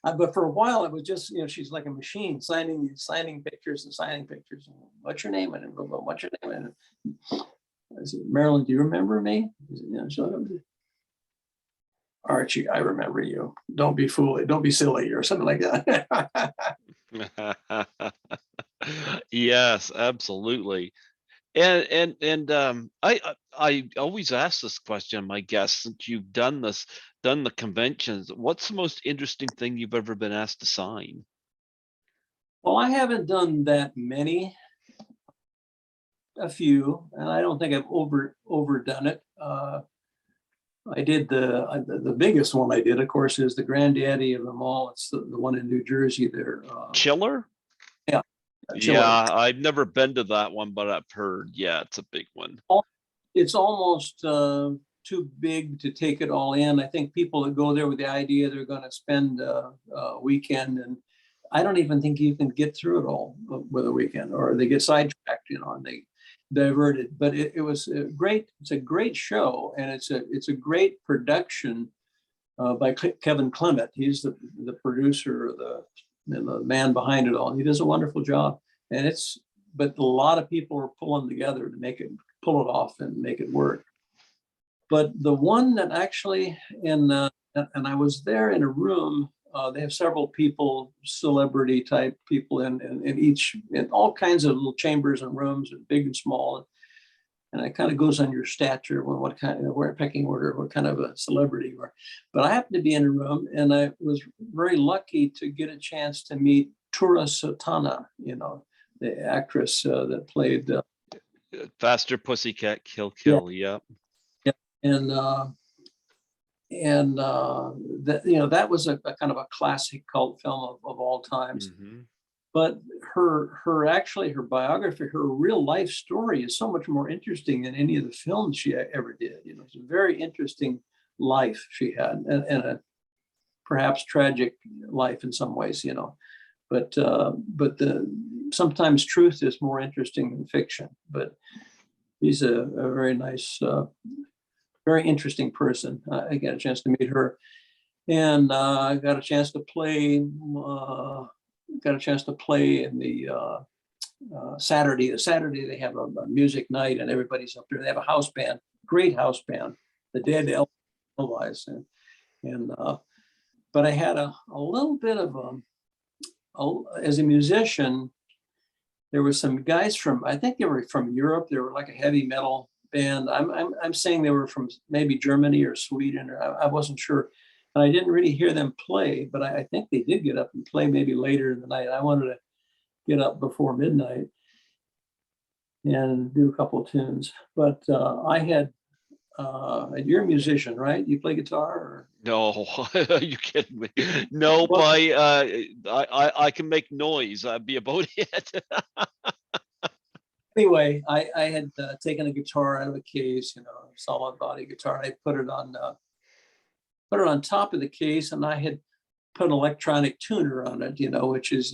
but for a while it was just, she's like a machine signing pictures and signing pictures. And, "What's your name?" And "What's your name?" And I said, "Marilyn, do you remember me?" Said, so, "Archie, I remember you. Don't be foolish. Don't be silly," or something like that. Yes, absolutely. And I always ask this question of my guests, since you've done the conventions, what's the most interesting thing you've ever been asked to sign? Well, I haven't done that many. A few, and I don't think I've overdone it. I did the biggest one I did, of course, is the granddaddy of them all. It's the one in New Jersey there. Chiller? Yeah, Yeah, chiller. I've never been to that one, but I've heard, yeah, it's a big one. It's almost too big to take it all in. I think people that go there with the idea they're going to spend a weekend, and I don't even think you can get through it all with a weekend, or they get sidetracked, and they diverted. But it was a great. It's a great show, and it's a great production by Kevin Clement. He's the producer, the man behind it all. He does a wonderful job, and but a lot of people are pulling together to pull it off and make it work. But the one that actually and I was there in a room. They have several people, celebrity type people in all kinds of little chambers and rooms, big and small. And it kind of goes on your stature, what kind of where pecking order, what kind of a celebrity you are. But I happened to be in a room, and I was very lucky to get a chance to meet Tura Sotana, the actress that played. Faster Pussycat Kill Yeah, Kill. Yep. yeah, and that was a kind of a classic cult film of all times. Mm-hmm. But her biography, her real life story is so much more interesting than any of the films she ever did. It's a very interesting life she had, and a perhaps tragic life in some ways. But sometimes truth is more interesting than fiction. But she's a very nice, very interesting person. I got a chance to meet her, and I got a chance to play. Got a chance to play in the Saturday. The Saturday they have a music night, and everybody's up there. They have a house band, great house band, the Dead Elvis, and but I had a little bit of as a musician. There were some guys I think they were from Europe. They were like a heavy metal band. I'm saying they were from maybe Germany or Sweden, or I wasn't sure. And I didn't really hear them play, but I think they did get up and play maybe later in the night. I wanted to get up before midnight and do a couple of tunes. But you're a musician, right? You play guitar? Or? No, are you kidding me? No, Well, but I can make noise. That'd be about it. anyway, I had taken a guitar out of a case, solid body guitar, and I put it on top of the case, and I had put an electronic tuner on it, which is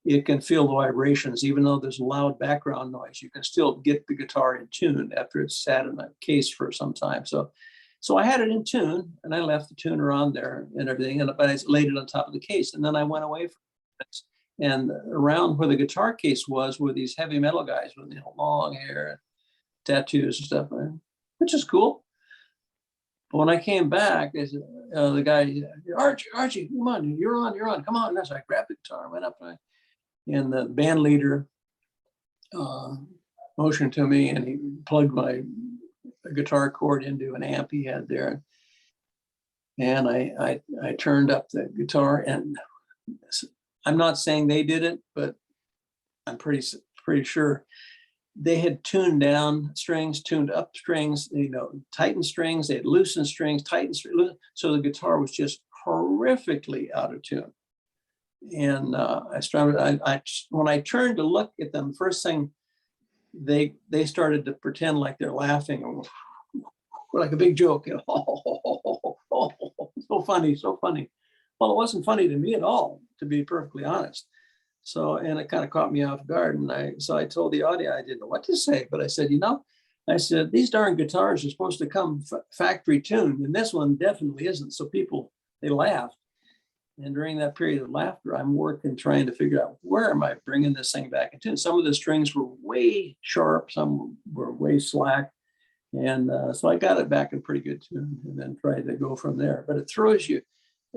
it can feel the vibrations, even though there's loud background noise. You can still get the guitar in tune after it's sat in a case for some time. So I had it in tune, and I left the tuner on there and everything, but I laid it on top of the case, and then I went away from it. And around where the guitar case were these heavy metal guys with long hair and tattoos and stuff, which is cool. But when I came back, the guy, Archie, come on, you're on, come on. And so I grabbed the guitar, went up, and the band leader motioned to me, and he plugged my guitar cord into an amp he had there. And I turned up the guitar, and I'm not saying they did it, but I'm pretty sure they had tuned down strings, tuned up strings, tightened strings. They had loosened strings, tightened strings. So the guitar was just horrifically out of tune. And when I turned to look at them, first thing they started to pretend like they're laughing, like a big joke. So funny, so funny. Well, it wasn't funny to me at all, to be perfectly honest. So, and it kind of caught me off guard. And I told the audience, I didn't know what to say, but I said, these darn guitars are supposed to come factory tuned, and this one definitely isn't. So they laughed. And during that period of laughter, I'm working, trying to figure out, where am I bringing this thing back in tune? Some of the strings were way sharp, some were way slack. And so I got it back in pretty good tune, and then tried to go from there. But it throws you,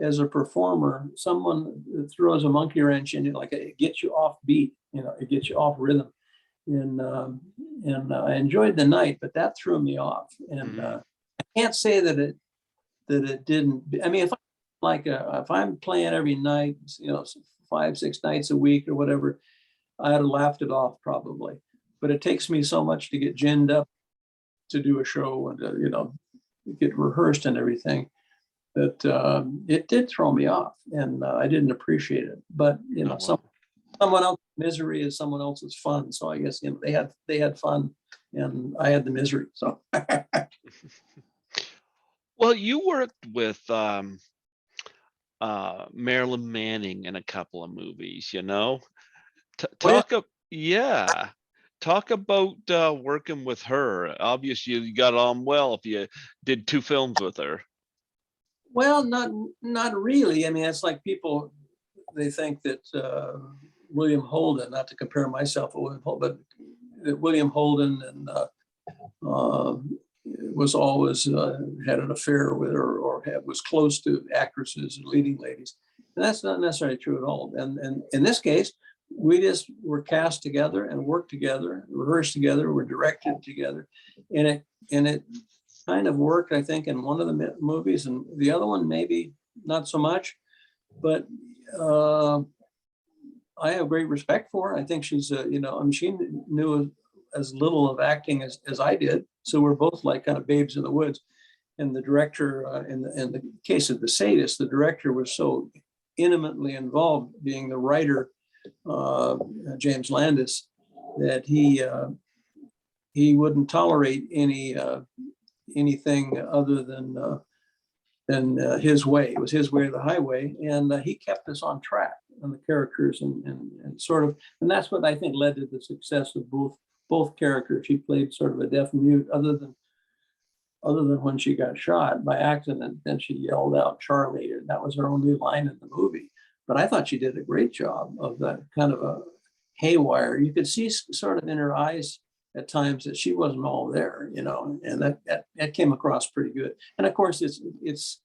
as a performer, someone throws a monkey wrench in you, like it gets you off beat, it gets you off rhythm. And I enjoyed the night, but that threw me off. And I can't say that it didn't. I mean, if I'm playing every night, 5-6 nights a week or whatever, I'd have laughed it off probably. But it takes me so much to get ginned up to do a show and get rehearsed and everything, that it did throw me off, and I didn't appreciate it. But someone else's misery is someone else's fun. So I guess, you know, they had fun, and I had the misery. So Well, you worked with Marilyn Manning in a couple of movies, you know. oh yeah. Yeah, talk about working with her. Obviously, you got on well if you did two films with her. Well, not really. I mean, it's like people, they think that William Holden, not to compare myself with William Holden, but that William Holden and uh, was always had an affair with her, or was close to actresses and leading ladies. And that's not necessarily true at all. And in this case, we just were cast together and worked together, rehearsed together, were directed together, and it kind of worked, I think, in one of the movies, and the other one maybe not so much. But uh, I have great respect for her. I think she's, you know, I mean, she knew as little of acting as I did. So we're both like kind of babes in the woods. And the director, in the case of The Sadist, the director was so intimately involved, being the writer, James Landis, that he wouldn't tolerate anything other than his way. It was his way or the highway, and he kept us on track on the characters, and sort of, and that's what I think led to the success of both characters. She played sort of a deaf mute, other than when she got shot by accident. Then she yelled out Charlie, and that was her only line in the movie. But I thought she did a great job of that kind of a haywire. You could see sort of in her eyes at times that she wasn't all there, you know, and that came across pretty good. And of course, it's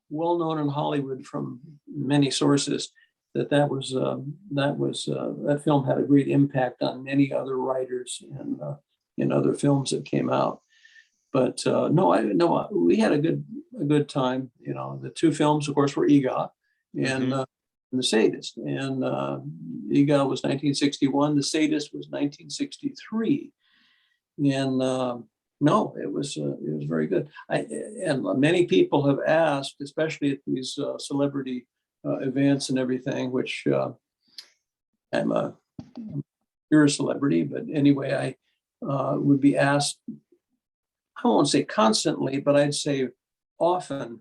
well known in Hollywood from many sources that that film had a great impact on many other writers and in other films that came out. But no, we had a good time. You know, the two films, of course, were Eegah and, Hmm. uh, and The Sadist. And Eegah was 1961. The Sadist was 1963. And no, it was very good. And many people have asked, especially at these celebrity events and everything, which I'm a you're a celebrity, but anyway, I would be asked, I won't say constantly, but I'd say often,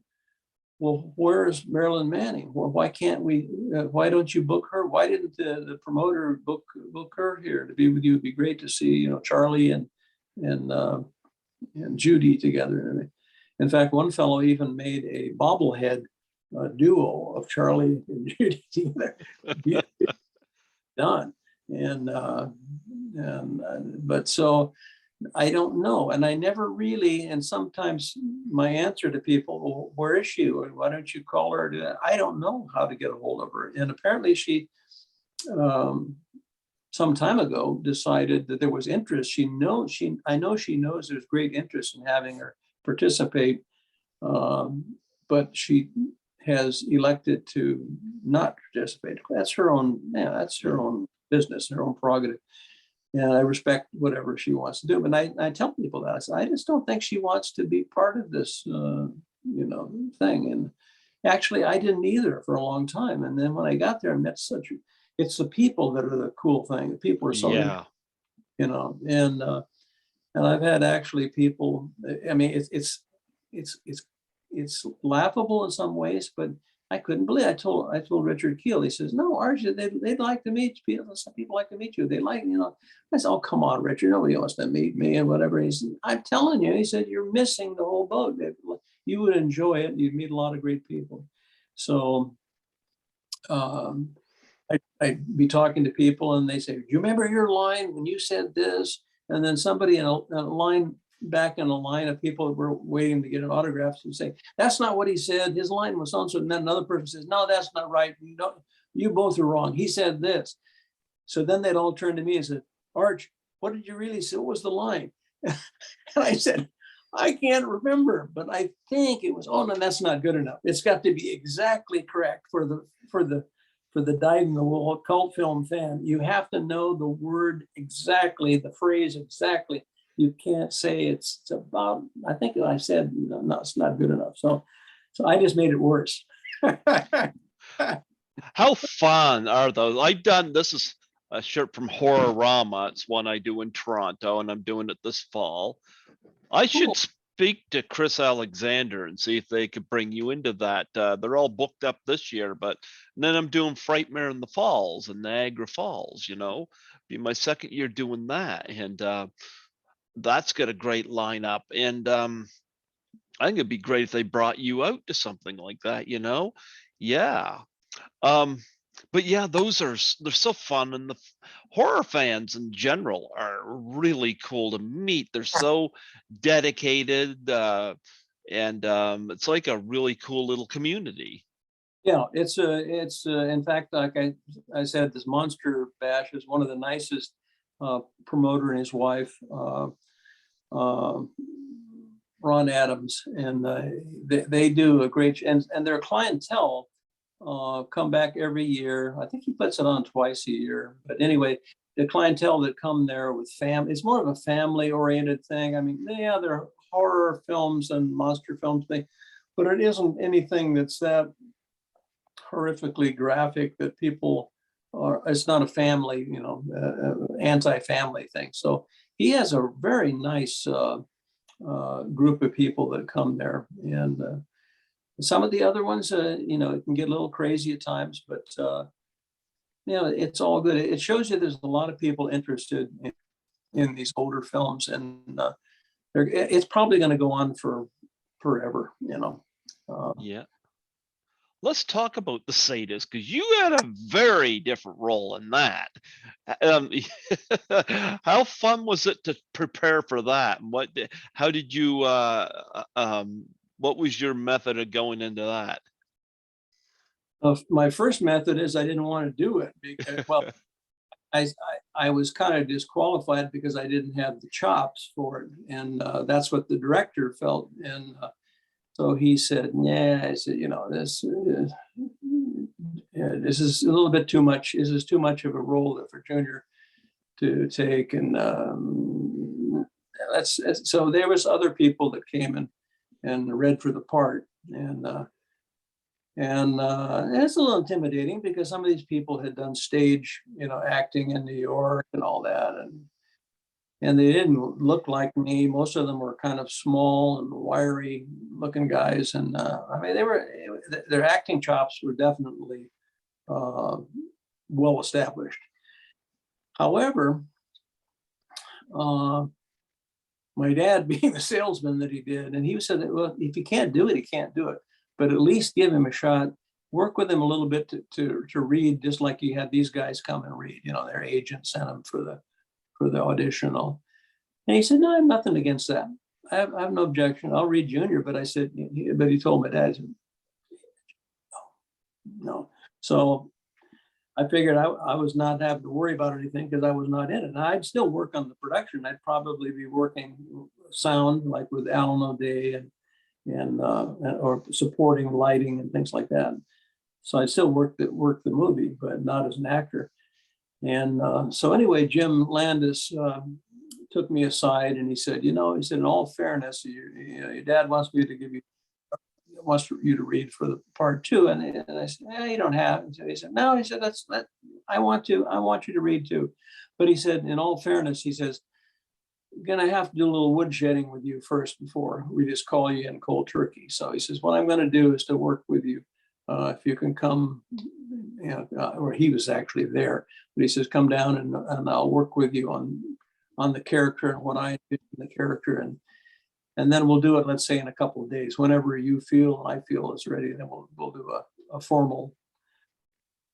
well, where's Marilyn Manning? Well, why can't we? Why don't you book her? Why didn't the promoter book her here to be with you? It'd be great to see, you know, Charlie and uh, and Judy together. In fact, one fellow even made a bobblehead duo of Charlie and Judy together. Done. And but so I don't know. And I never really, and sometimes my answer to people, well, where is she? Or why don't you call her? I don't know how to get a hold of her. And apparently she, um, some time ago, decided that there was interest. I know she knows there's great interest in having her participate, but she has elected to not participate. That's her own, yeah, that's her own business, her own prerogative. And I respect whatever she wants to do. But I tell people that I just don't think she wants to be part of this, you know, thing. And actually, I didn't either for a long time. And then when I got there, I met it's the people that are the cool thing. The people are so, Yeah. you know, and I've had actually people. I mean, it's it's laughable in some ways, but I couldn't believe. I told Richard Keel. He says, "No, Archie, they'd like to meet people. Some people like to meet you. They like, you know." I said, "Oh, come on, Richard. Nobody wants to meet me and whatever." He said, "I'm telling you." He said, "You're missing the whole boat. You would enjoy it. You'd meet a lot of great people." So um, I'd be talking to people and they say, "Do you remember your line when you said this?" And then somebody in a line back in a line of people that were waiting to get an autograph would say, "That's not what he said. His line was so and so." And then another person says, "No, that's not right. You both are wrong. He said this." So then they'd all turn to me and said, "Arch, what did you really say? What was the line?" And I said, "I can't remember, but I think it was." "Oh, no, that's not good enough. It's got to be exactly correct for the dyed-in-the-wool cult film fan. You have to know the word exactly, the phrase exactly. You can't say it's about." I think I said, "No, it's not good enough." So I just made it worse. How fun are those? I've done this is a shirt from Horrorama. It's one I do in Toronto, and I'm doing it this fall. I should Cool. speak to Chris Alexander and see if they could bring you into that. They're all booked up this year, but then I'm doing Frightmare in the Falls and Niagara Falls. Be my second year doing that, and that's got a great lineup. And I think it'd be great if they brought you out to something like that. Yeah. Um, but yeah, they're so fun, and the horror fans in general are really cool to meet. They're so dedicated, and it's like a really cool little community. Yeah, it's in fact, like I said, this Monster Bash is one of the nicest promoter and his wife, uh, Ron Adams, and they do a great, and their clientele come back every year. I think he puts it on twice a year. But anyway, the clientele that come there with family, it's more of a family oriented thing. I mean, yeah, there are horror films and monster films, but it isn't anything that's that horrifically graphic that people are. It's not a family, anti-family thing. So he has a very nice group of people that come there, and some of the other ones, it can get a little crazy at times, but it's all good. It shows you there's a lot of people interested in these older films, and it's probably going to go on for forever. Uh, Yeah. Let's talk about the Sadist, because you had a very different role in that. Um, how fun was it to prepare for that? And how did you, what was your method of going into that? my first method is I didn't want to do it because, well, I, I was kind of disqualified because I didn't have the chops for it, and that's what the director felt. And so he said, "Yeah," I said, this is a little bit too much. This is too much of a role for Junior to take." And so there was other people that came in and read for the part, and it's a little intimidating because some of these people had done stage, acting in New York and all that, and they didn't look like me. Most of them were kind of small and wiry looking guys, and I mean, their acting chops were definitely uh, well established. However, uh, my dad, being the salesman that he did, and he said, well, if he can't do it, he can't do it, but at least give him a shot. Work with him a little bit to read, just like you had these guys come and read. Their agent sent them for the audition. And he said, no, I have nothing against that. I have no objection. I'll read Junior. But I said, but he told my dad, said, no. So I figured I was not having to worry about anything because I was not in it. And I'd still work on the production. I'd probably be working sound like with Alan O'Day and or supporting lighting and things like that. So I still worked the movie, but not as an actor. And so anyway, Jim Landis took me aside and he said, he said, in all fairness, your dad wants me to give you wants you to read for the part two. And I said, you don't have. And so he said, no. He said, that. I want you to read too. But he said, in all fairness, he says, gonna have to do a little woodshedding with you first before we just call you in cold turkey. So he says, what I'm going to do is to work with you. If you can come, or he was actually there, but he says, come down and I'll work with you on the character and what I do in the character, and then we'll do it, let's say, in a couple of days, whenever you feel and I feel is ready. Then we'll do a formal.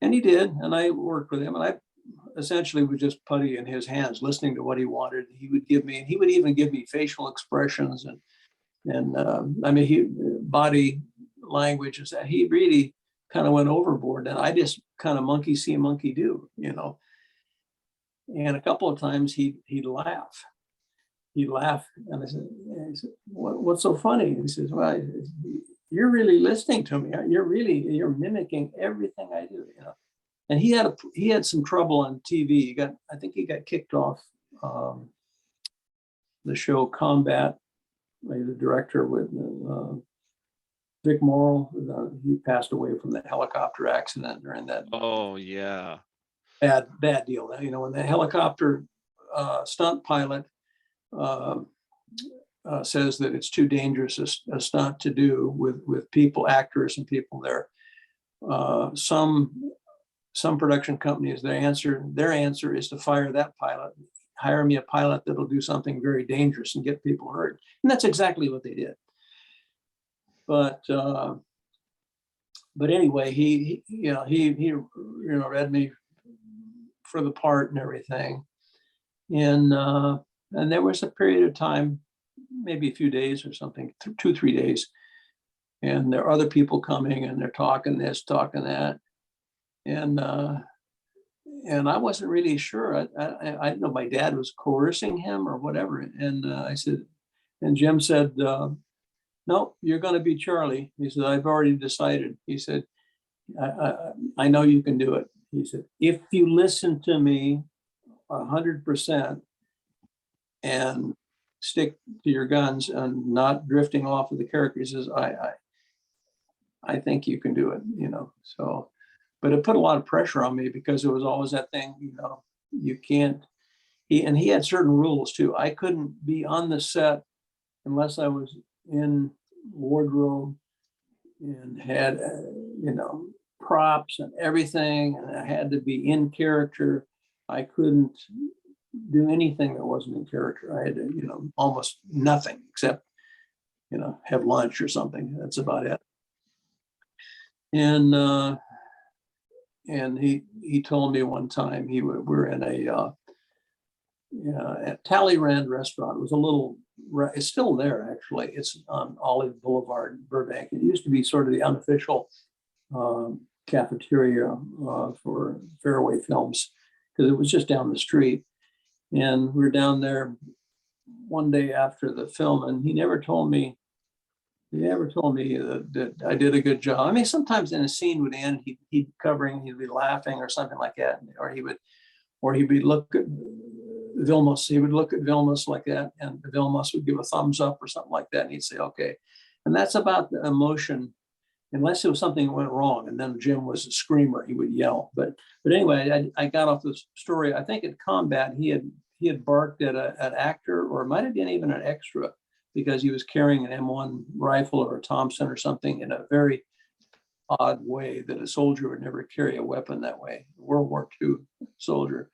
And he did, and I worked with him, and I essentially was just putty in his hands, listening to what he wanted. He would give me, and he would even give me facial expressions and I mean, he body language is that he really kind of went overboard, and I just kind of monkey see, monkey do, And a couple of times he'd laugh. He'd laugh, and I said, "What's so funny?" And he says, "Well, you're really listening to me. You're mimicking everything I do." And he had some trouble on TV. I think he got kicked off the show Combat. The director with Vic Morrow, he passed away from the helicopter accident during that Oh yeah. bad deal. You know, when the helicopter stunt pilot uh, says that it's too dangerous a stunt to do with people, actors, and people there. Some production companies, their answer is to fire that pilot, hire me a pilot that'll do something very dangerous and get people hurt, and that's exactly what they did. But anyway, he read me for the part and everything, and there was a period of time, maybe a few days or something, 2-3 days, and there are other people coming and they're talking this, talking that, and I wasn't really sure. I don't know. My dad was coercing him or whatever, and I said, and Jim said, "No, you're going to be Charlie." He said, "I've already decided." He said, I know you can do it." He said, "If you listen to me 100% and stick to your guns and not drifting off of the character," he says, I think you can do it, you know. So, but it put a lot of pressure on me because it was always that thing, you know, you can't. He had certain rules too. I couldn't be on the set unless I was in wardrobe and had, you know, props and everything, and I had to be in character. I couldn't do anything that wasn't in character. I had to, you know, almost nothing except, you know, have lunch or something. That's about it. And he told me one time we're in a at Talleyrand restaurant. It was a little, it's still there actually. It's on Olive Boulevard, Burbank. It used to be sort of the unofficial cafeteria for Fairway Films because it was just down the street. And we were down there one day after the film, and he never told me that I did a good job. I mean, sometimes in a scene would end, he'd be laughing or something like that, or he would look at Vilmos. He would look at Vilmos like that, and Vilmos would give a thumbs up or something like that, and he'd say, "Okay." And that's about the emotion, unless it was something that went wrong. And then Jim was a screamer; he would yell. But anyway, I got off this story. I think at combat, he had barked at an actor, or it might have been even an extra, because he was carrying an M1 rifle or a Thompson or something in a very odd way that a soldier would never carry a weapon that way, World War II soldier.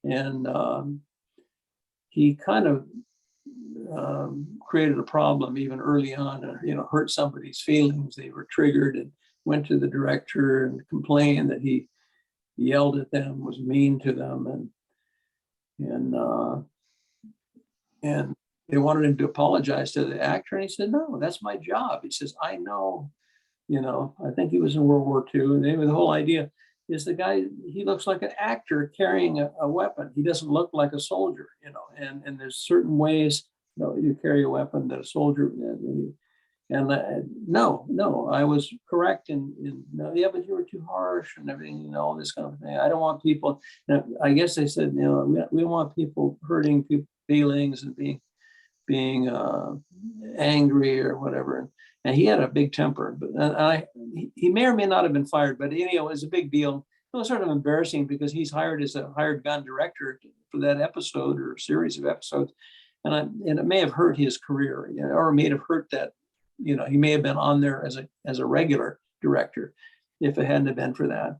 And he kind of created a problem even early on, and, you know, hurt somebody's feelings. They were triggered and went to the director and complained that he yelled at them, was mean to them, and they wanted him to apologize to the actor, and he said, "No, that's my job." He says, "I know, you know, I think he was in World War II, and the whole idea is the guy, he looks like an actor carrying a weapon. He doesn't look like a soldier, you know, and there's certain ways, you know, you carry a weapon that a soldier, no, I was correct in no, yeah, but you were too harsh and everything, you know, all this kind of thing. I don't want people, I guess they said, you know, we don't want people hurting people's feelings and being angry or whatever." And he had a big temper, but he may or may not have been fired, but you know, it was a big deal. It was sort of embarrassing because he's hired as a hired gun director for that episode or series of episodes, and it may have hurt his career, you know, or it may have hurt that, you know, he may have been on there as a regular director if it hadn't have been for that.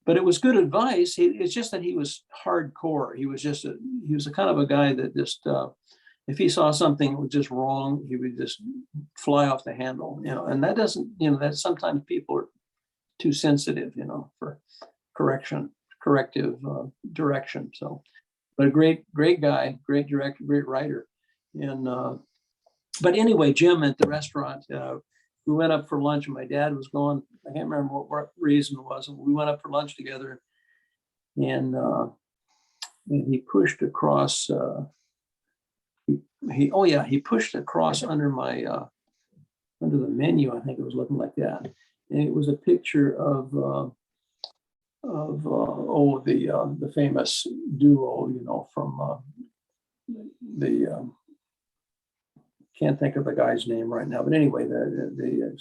But it was good advice. It's just that he was hardcore. He was a kind of a guy that just if he saw something that was just wrong, he would just fly off the handle, you know. And that doesn't, you know, that sometimes people are too sensitive, you know, for corrective direction. So, but a great guy, great director, great writer. And but anyway, Jim at the restaurant, we went up for lunch, and my dad was gone. I can't remember what reason it was. And we went up for lunch together, and he pushed across. He pushed across under my under the menu. I think it was looking like that, and it was a picture of the famous duo, you know, from the can't think of the guy's name right now, but anyway, the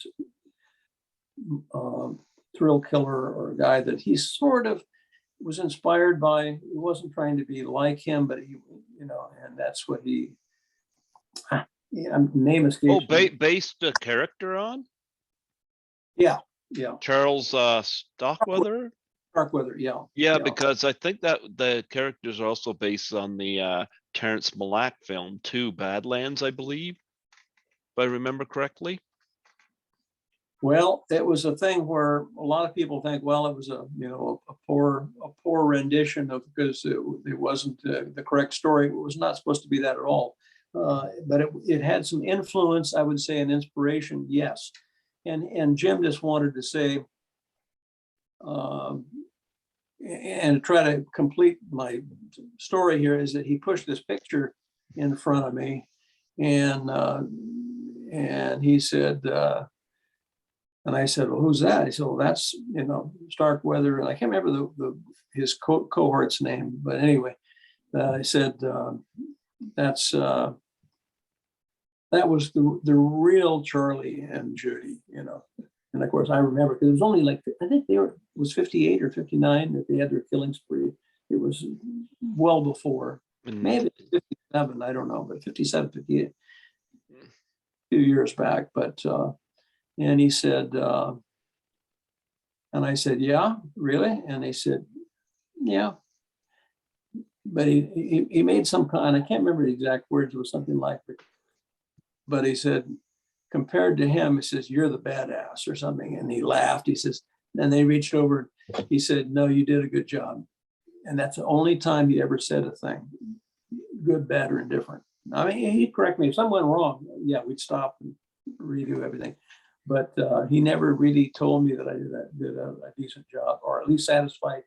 thrill killer or a guy that he sort of was inspired by. He wasn't trying to be like him, but he, and that's what he. Name Oh, escapes me. based a character on Yeah. Charles Starkweather. Starkweather. Yeah. Yeah, because I think that the characters are also based on the Terrence Malick film too, Badlands, I believe, if I remember correctly. Well, it was a thing where a lot of people think, well, it was a poor rendition of, because it wasn't the correct story. It was not supposed to be that at all. But it had some influence, I would say, and inspiration, yes. And Jim just wanted to say, and try to complete my story here, is that he pushed this picture in front of me, and he said. And I said, well, who's that? He said, well, that's, Starkweather. And I can't remember his cohort's name, but anyway, I said, that was the real Charlie and Judy, And of course I remember, because it was only like, I think it was 58 or 59 that they had their killing spree. It was well before, maybe 57, I don't know, but 57, 58, 2 years back. But, and he said, and I said, yeah, really? And he said, yeah. But he made some kind, I can't remember the exact words, it was something like it. But he said, compared to him, he says, you're the badass or something. And he laughed. He says, and they reached over. He said, no, you did a good job. And that's the only time he ever said a thing, good, bad, or indifferent. I mean, he'd correct me if something went wrong. Yeah, we'd stop and redo everything. But he never really told me that I did a decent job, or at least satisfied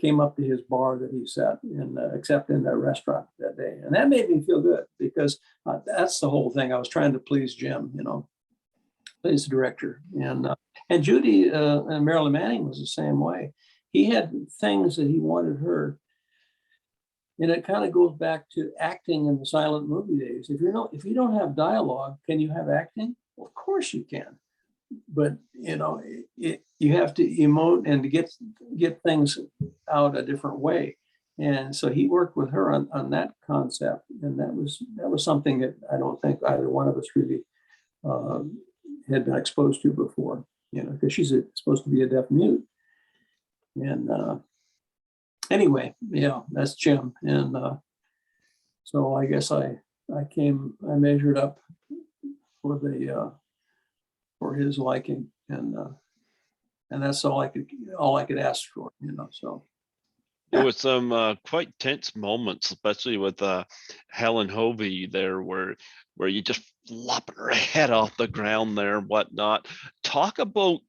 came up to his bar that he sat in, except in that restaurant that day. And that made me feel good, because that's the whole thing. I was trying to please Jim, please the director. And Judy and Marilyn Manning was the same way. He had things that he wanted her. And it kind of goes back to acting in the silent movie days. If you don't have dialogue, can you have acting? Well, of course you can. But you have to emote and to get things out a different way. And so he worked with her on that concept, and that was something that I don't think either one of us really had been exposed to before. Because she's supposed to be a deaf mute. And anyway, yeah, that's Jim. And so I guess I measured up for for his liking, and that's all I could ask for, so. There was some quite tense moments, especially with Helen Hovey there, where you just flopping her head off the ground there and whatnot. Talk about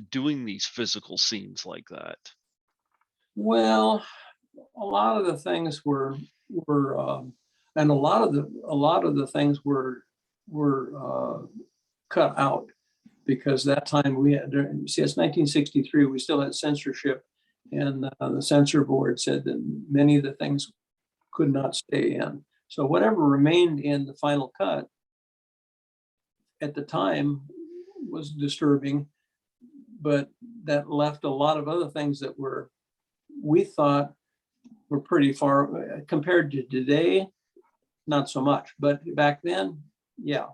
doing these physical scenes like that. Well, a lot of the things were and a lot of the things were cut out, because that time we had, see, it's 1963, we still had censorship, and the censor board said that many of the things could not stay in. So whatever remained in the final cut at the time was disturbing, but that left a lot of other things that we thought were pretty far compared to today, not so much, but back then, yeah,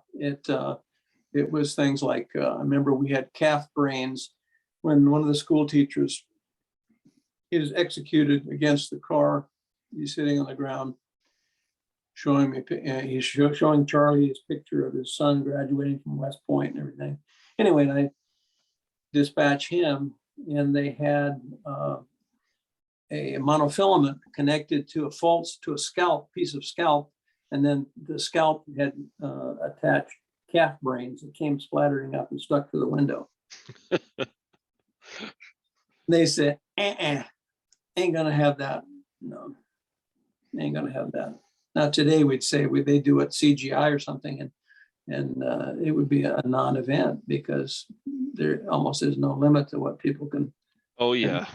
it was things like, I remember we had calf brains when one of the school teachers is executed against the car. He's sitting on the ground, showing me, he's showing Charlie his picture of his son graduating from West Point and everything. Anyway, and I dispatch him, and they had a monofilament connected to a scalp, piece of scalp, and then the scalp had attached calf brains that came splattering up and stuck to the window. They said, ain't gonna have that. No, ain't gonna have that. Now today we'd say they do it CGI or something, and it would be a non-event, because there almost is no limit to what people can. Oh yeah.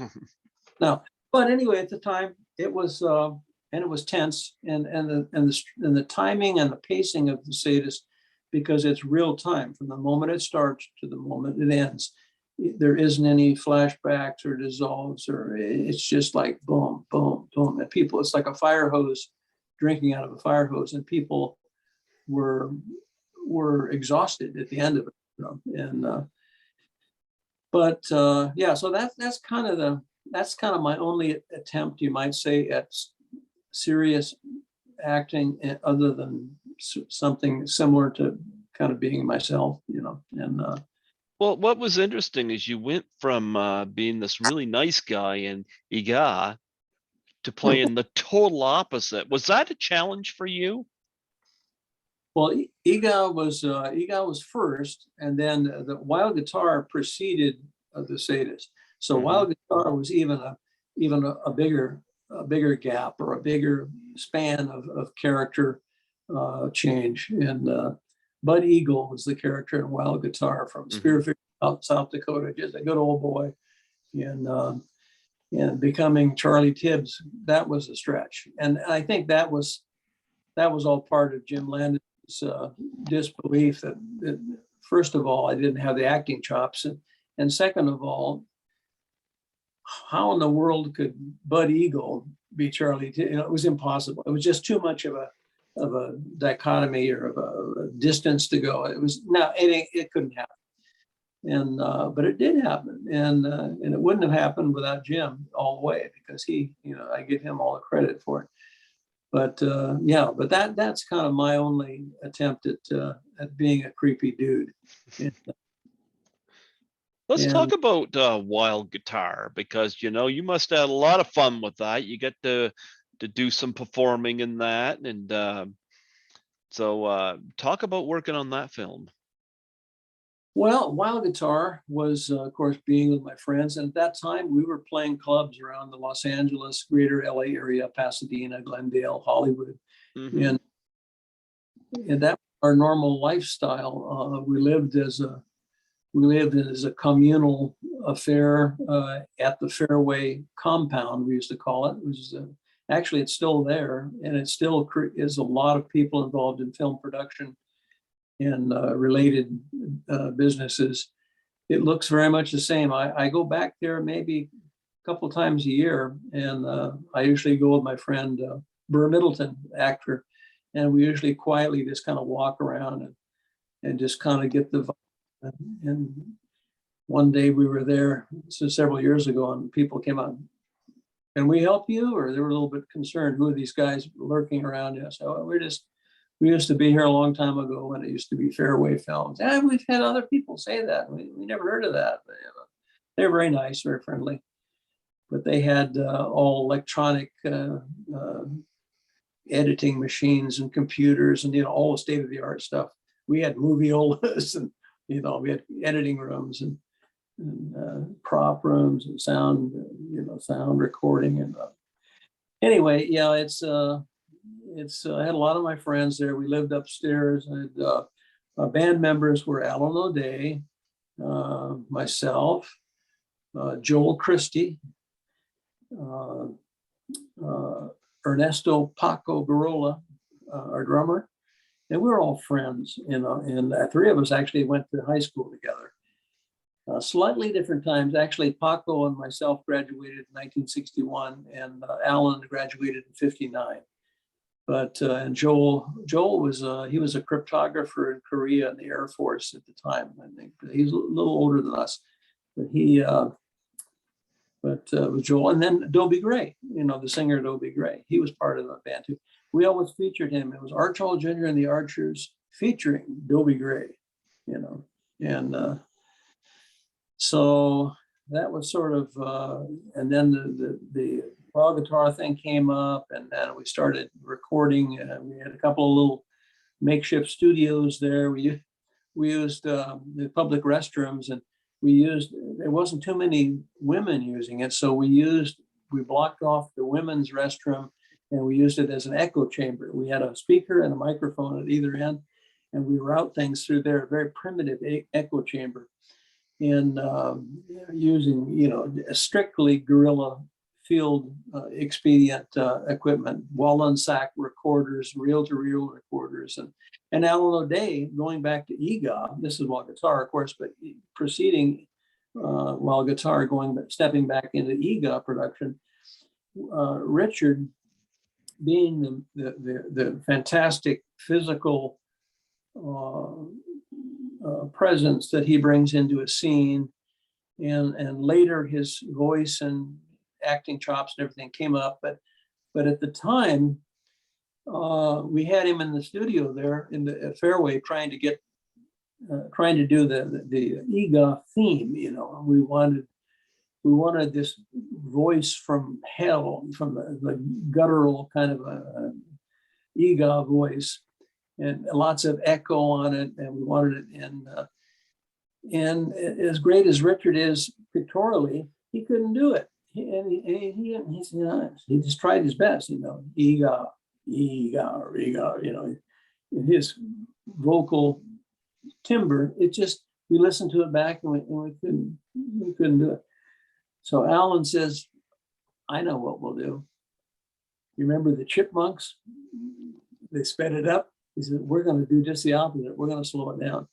No, but anyway, at the time it was and it was tense, and the timing and the pacing of the Sadist because it's real time from the moment it starts to the moment it ends. There isn't any flashbacks or dissolves, or it's just like boom, boom, boom. And people, it's like a fire hose, drinking out of a fire hose, and people were exhausted at the end of it. You know? And yeah, so that's kind of my only attempt, you might say, at serious acting, other than something similar to kind of being myself, you know. And Well, what was interesting is you went from being this really nice guy in Eegah to playing the total opposite. Was that a challenge for you? well, Eegah was first, and then the Wild Guitar preceded the Sadist. So Hmm. Wild Guitar was even a bigger gap, or a bigger span of character change. And Bud Eagle was the character in Wild Guitar from Hmm. Spearfish, South Dakota, just a good old boy. And becoming Charlie Tibbs, that was a stretch. And I think that was all part of Jim Landon's disbelief that, first of all, I didn't have the acting chops, and second of all, how in the world could Bud Eagle be Charlie? You know, it was impossible. It was just too much of a dichotomy, or of a distance to go. It was no, it couldn't happen. And but it did happen, and it wouldn't have happened without Jim all the way, because he, you know, I give him all the credit for it. But yeah, but that's kind of my only attempt at being a creepy dude. And, Let's and talk about Wild Guitar, because you must have had a lot of fun with that. You get to do some performing in that, and so talk about working on that film. well, Wild Guitar was, of course, being with my friends, and at that time we were playing clubs around the Los Angeles, greater LA area, Pasadena, Glendale, Hollywood, Hmm. and that was our normal lifestyle. We lived as a communal affair at the Fairway compound, we used to call it. It was actually, it's still there, and it still is a lot of people involved in film production and related businesses. It looks very much the same. I go back there maybe a couple of times a year, and I usually go with my friend Burr Middleton, actor, and we usually quietly just kind of walk around and just kind of get the vibe. And one day we were there, several years ago, and people came out, "Can we help you?" Or they were a little bit concerned. Who are these guys lurking around us? So we used to be here a long time ago when it used to be Fairway Films. And we've had other people say that. We never heard of that. But, you know, they're very nice, very friendly. But they had all electronic editing machines and computers, and all the state of the art stuff. We had moviolas, and we had editing rooms, and prop rooms, and sound recording. And anyway, yeah, I had a lot of my friends there. We lived upstairs. Band members were Alan O'Day, myself, Joel Christie, uh, uh, Ernesto Paco Garola, our drummer, and we were all friends. And the three of us actually went to high school together. Slightly different times. Actually, Paco and myself graduated in 1961, and Alan graduated in '59. But and Joel was he was a cryptographer in Korea in the Air Force at the time. I think he's a little older than us, but with Joel, and then Dobie Gray, the singer Dobie Gray, he was part of the band too. We always featured him. It was Arch Hall Jr. and the Archers featuring Dobie Gray, and so that was sort of, and then the Wild Guitar thing came up, and then we started recording. We had a couple of little makeshift studios there. We used the public restrooms, and there wasn't too many women using it, so we blocked off the women's restroom, and we used it as an echo chamber. We had a speaker and a microphone at either end, and we route things through there, a very primitive echo chamber, in using, a strictly guerrilla field expedient equipment, Wallensack recorders, reel-to-reel recorders, and Alan O'Day, going back to Eegah, this is while guitar, of course, but proceeding while guitar, stepping back into Eegah production, Richard, being the fantastic physical presence that he brings into a scene, and later his voice and acting chops and everything came up, but at the time we had him in the studio there in the Fairway trying to do the Eegah theme. We wanted this voice from hell, from the guttural kind of a Eegah voice, and lots of echo on it, and we wanted it in. And as great as Richard is pictorially, he couldn't do it. He just tried his best, Eegah, Eegah, Eegah, his vocal timbre. We listened to it back and we couldn't do it. So Alan says, I know what we'll do. You remember the Chipmunks? They sped it up. He said, we're going to do just the opposite. We're going to slow it down.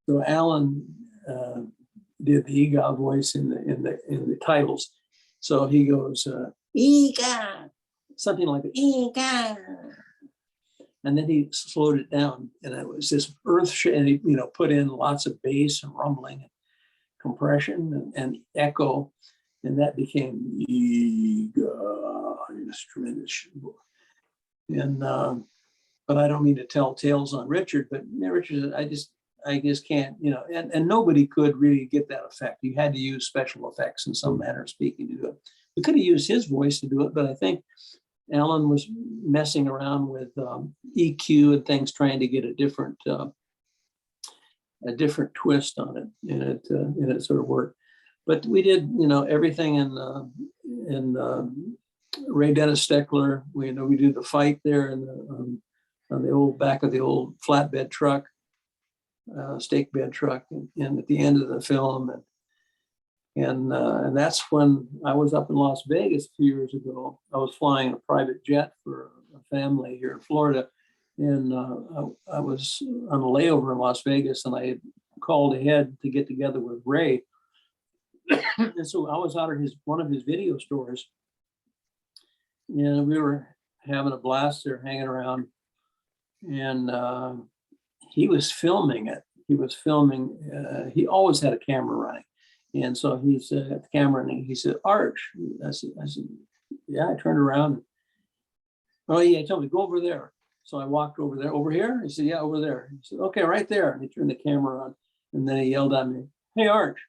So Alan did the Eegah voice in the titles. So he goes, Eegah, something like that, Eegah. And then he slowed it down, and it was this and he put in lots of bass and rumbling and compression and echo, and that became Eegah, this tremendous. And but I don't mean to tell tales on Richard, but Richard, I just can't, and nobody could really get that effect. You had to use special effects in some manner of speaking to do it. We could have used his voice to do it, but I think Alan was messing around with EQ and things, trying to get a different twist on it, and it sort of worked. But we did, everything in Ray Dennis Steckler. We do the fight there on the old back of the old flatbed truck, stake bed truck, and at the end of the film, and that's when I was up in Las Vegas a few years ago. I was flying a private jet for a family here in Florida, and I was on a layover in Las Vegas, and I had called ahead to get together with Ray. And so I was out at one of his video stores, and we were having a blast there, hanging around, and he was filming it. He was filming. He always had a camera running, and so he said at the camera, and he said, "Arch." I said, "Yeah." I turned around. Oh yeah, he told me, "Go over there." So I walked over there. Over here? He said, "Yeah, over there." He said, "Okay, right there." And he turned the camera on, and then he yelled at me, "Hey, Arch."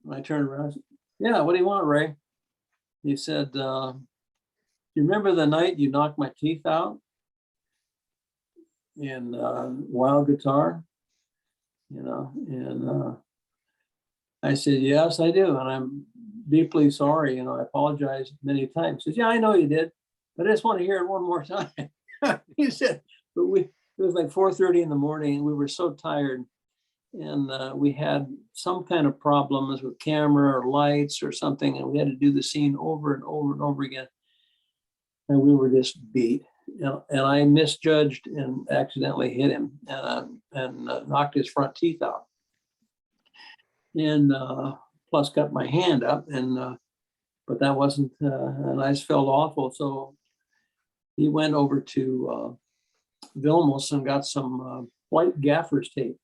And I turned around. I said, "Yeah, what do you want, Ray?" He said, "You remember the night you knocked my teeth out in Wild Guitar?" And I said, "Yes, I do, and I'm deeply sorry. I apologize many times." He says, "Yeah, I know you did, but I just want to hear it one more time." He said, "But it was like 4:30 in the morning, and we were so tired, and we had some kind of problems with camera or lights or something, and we had to do the scene over and over and over again, and we were just beat. And I misjudged and accidentally hit him and knocked his front teeth out, and plus cut my hand up. And but that wasn't, and I just felt awful. So he went over to Vilmos and got some white gaffer's tape,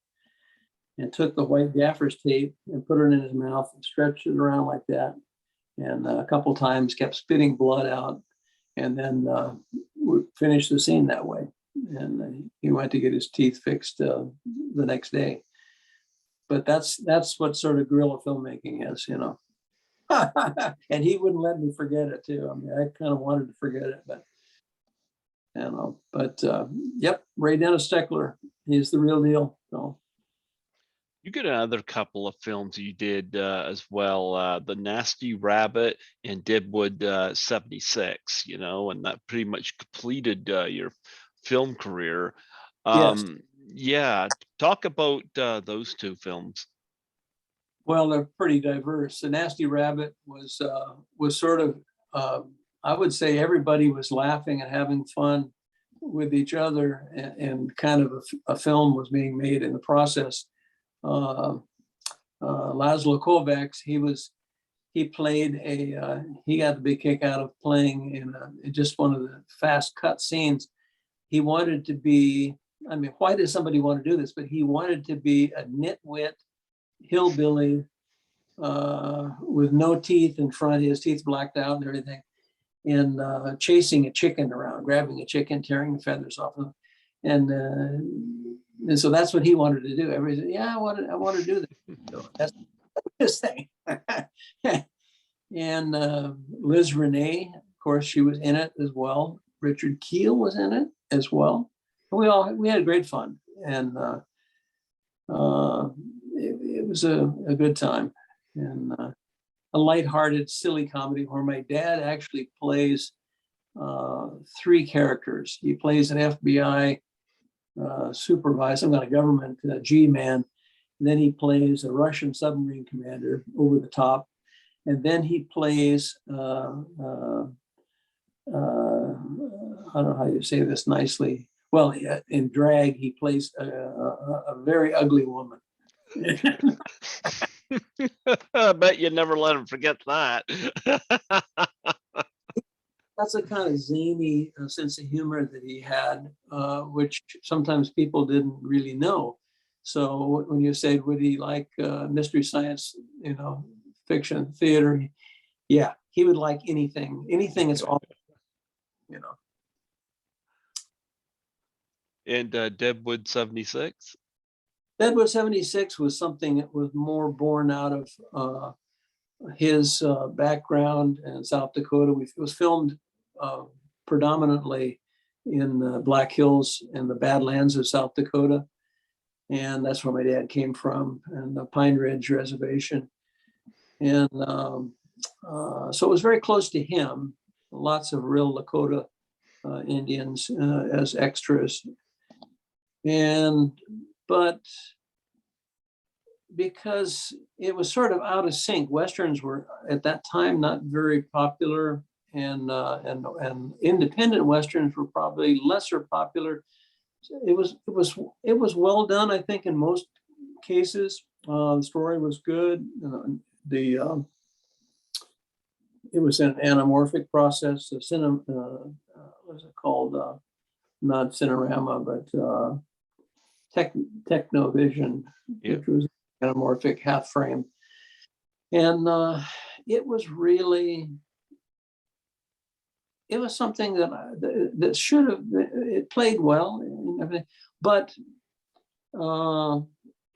and took the white gaffer's tape and put it in his mouth and stretched it around like that, and a couple times kept spitting blood out, and then we finished the scene that way. And he went to get his teeth fixed the next day. But that's what sort of guerrilla filmmaking is, And he wouldn't let me forget it too. I mean, I kind of wanted to forget it, but yep, Ray Dennis Steckler, he's the real deal. So You get another couple of films you did as well, The Nasty Rabbit and Deadwood 76, and that pretty much completed your film career. yes. Yeah, talk about those two films. Well, they're pretty diverse. The Nasty Rabbit was sort of, I would say everybody was laughing and having fun with each other, and kind of a film was being made in the process. Uh, Laszlo Kovacs, he played he got the big kick out of playing in just one of the fast cut scenes. He wanted to be, I mean, why does somebody want to do this? But he wanted to be a nitwit hillbilly with no teeth in front, his teeth blacked out and everything, and chasing a chicken around, grabbing a chicken, tearing the feathers off of him. And so that's what he wanted to do. Everybody said, yeah, I want to do that. So that's his thing. And Liz Renee, of course, she was in it as well. Richard Keel was in it as well. And we had great fun, and it was a good time, and a lighthearted, silly comedy where my dad actually plays three characters. He plays an FBI supervisor, some kind of government G-man. And then he plays a Russian submarine commander over the top. And then he plays, I don't know how you say this nicely. Well, in drag, he plays a very ugly woman. I bet you never let him forget that. That's a kind of zany sense of humor that he had, which sometimes people didn't really know. So when you said, would he like mystery science, fiction, theater? Yeah, he would like anything that's all, you know. And Deadwood 76. Deadwood 76 was something that was more born out of his background in South Dakota. It was filmed predominantly in the Black Hills and the Badlands of South Dakota. And that's where my dad came from, and the Pine Ridge Reservation. And so it was very close to him. Lots of real Lakota Indians as extras. But because it was sort of out of sync, Westerns were at that time not very popular, and independent Westerns were probably lesser popular. It was well done, I think, in most cases. The story was good. It was an anamorphic process. What's it called? Not Cinerama, but Technovision, Yep. which was anamorphic half frame, and it was really. It was something that should have, it played well and everything, but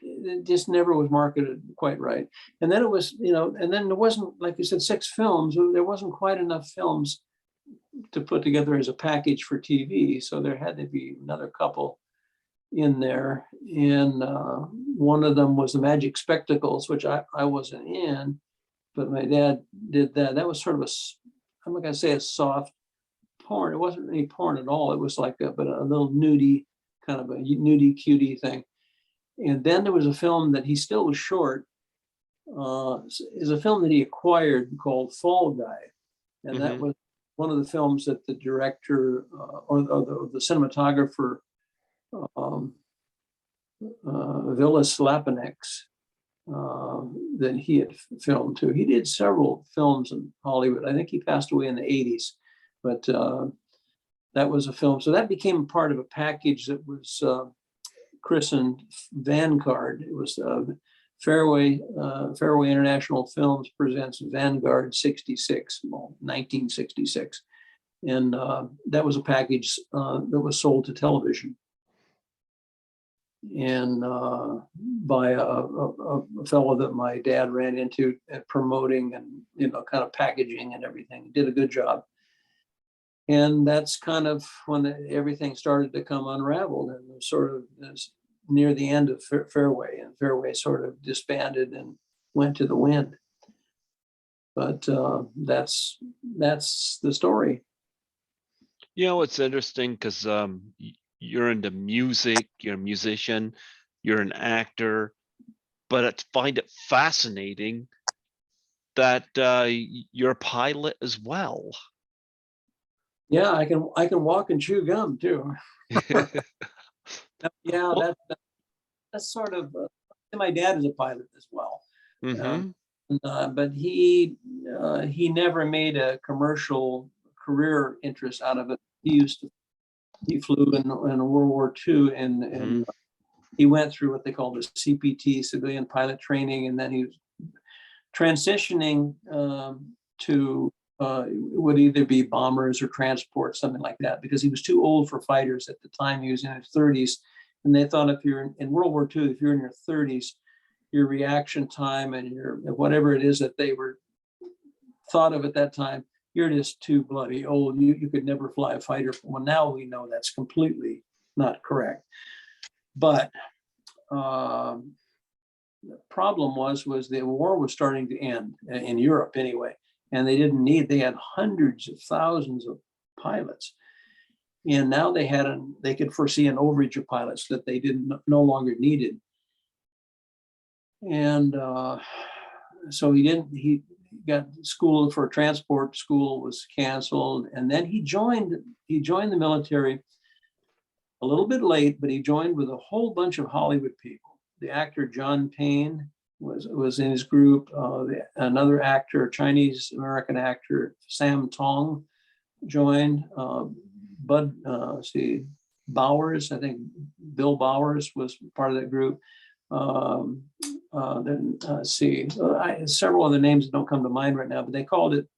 it just never was marketed quite right. And then it was, and then there wasn't, like you said, 6 films. There wasn't quite enough films to put together as a package for TV. So there had to be another couple in there. And one of them was the Magic Spectacles, which I wasn't in, but my dad did that. That was sort of I'm not going to say a soft porn. It wasn't any porn at all. It was like a little nudie, kind of a nudie cutie thing. And then there was a film that he still was short, is a film that he acquired called Fall Guy. And that was one of the films that the director or the cinematographer, Vilas Lapinex, that he had filmed too. He did several films in Hollywood. I think he passed away in the 80s. But that was a film. So that became part of a package that was christened Vanguard. It was Fairway International Films presents Vanguard 66, 1966. And that was a package that was sold to television. And by a fellow that my dad ran into at promoting and, kind of packaging and everything. He did a good job. And that's kind of when everything started to come unraveled, and sort of near the end of Fairway, and Fairway sort of disbanded and went to the wind. But that's the story. It's interesting because you're into music, you're a musician, you're an actor. but I find it fascinating that you're a pilot as well. Yeah, I can walk and chew gum too. Yeah, Well, that's sort of. My dad is a pilot as well, mm-hmm, but he never made a commercial career interest out of it. He flew in World War II, mm-hmm, and he went through what they call the CPT, civilian pilot training, and then he was transitioning to would either be bombers or transport, something like that, because he was too old for fighters at the time. He was in his 30s, and they thought if you're in World War II, if you're in your 30s, your reaction time and your whatever it is that they were thought of at that time, you're just too bloody old. You could never fly a fighter. Well, now we know that's completely not correct. But the problem was the war was starting to end in Europe anyway, and they had hundreds of thousands of pilots, and now they could foresee an overage of pilots that they didn't no longer needed, and so he got school for transport school was canceled, and then he joined the military a little bit late, but he joined with a whole bunch of Hollywood people. The actor John Payne was in his group. Another actor, Chinese American actor Sam Tong, joined. Bud, Bowers, I think Bill Bowers was part of that group. Several other names that don't come to mind right now, but they called it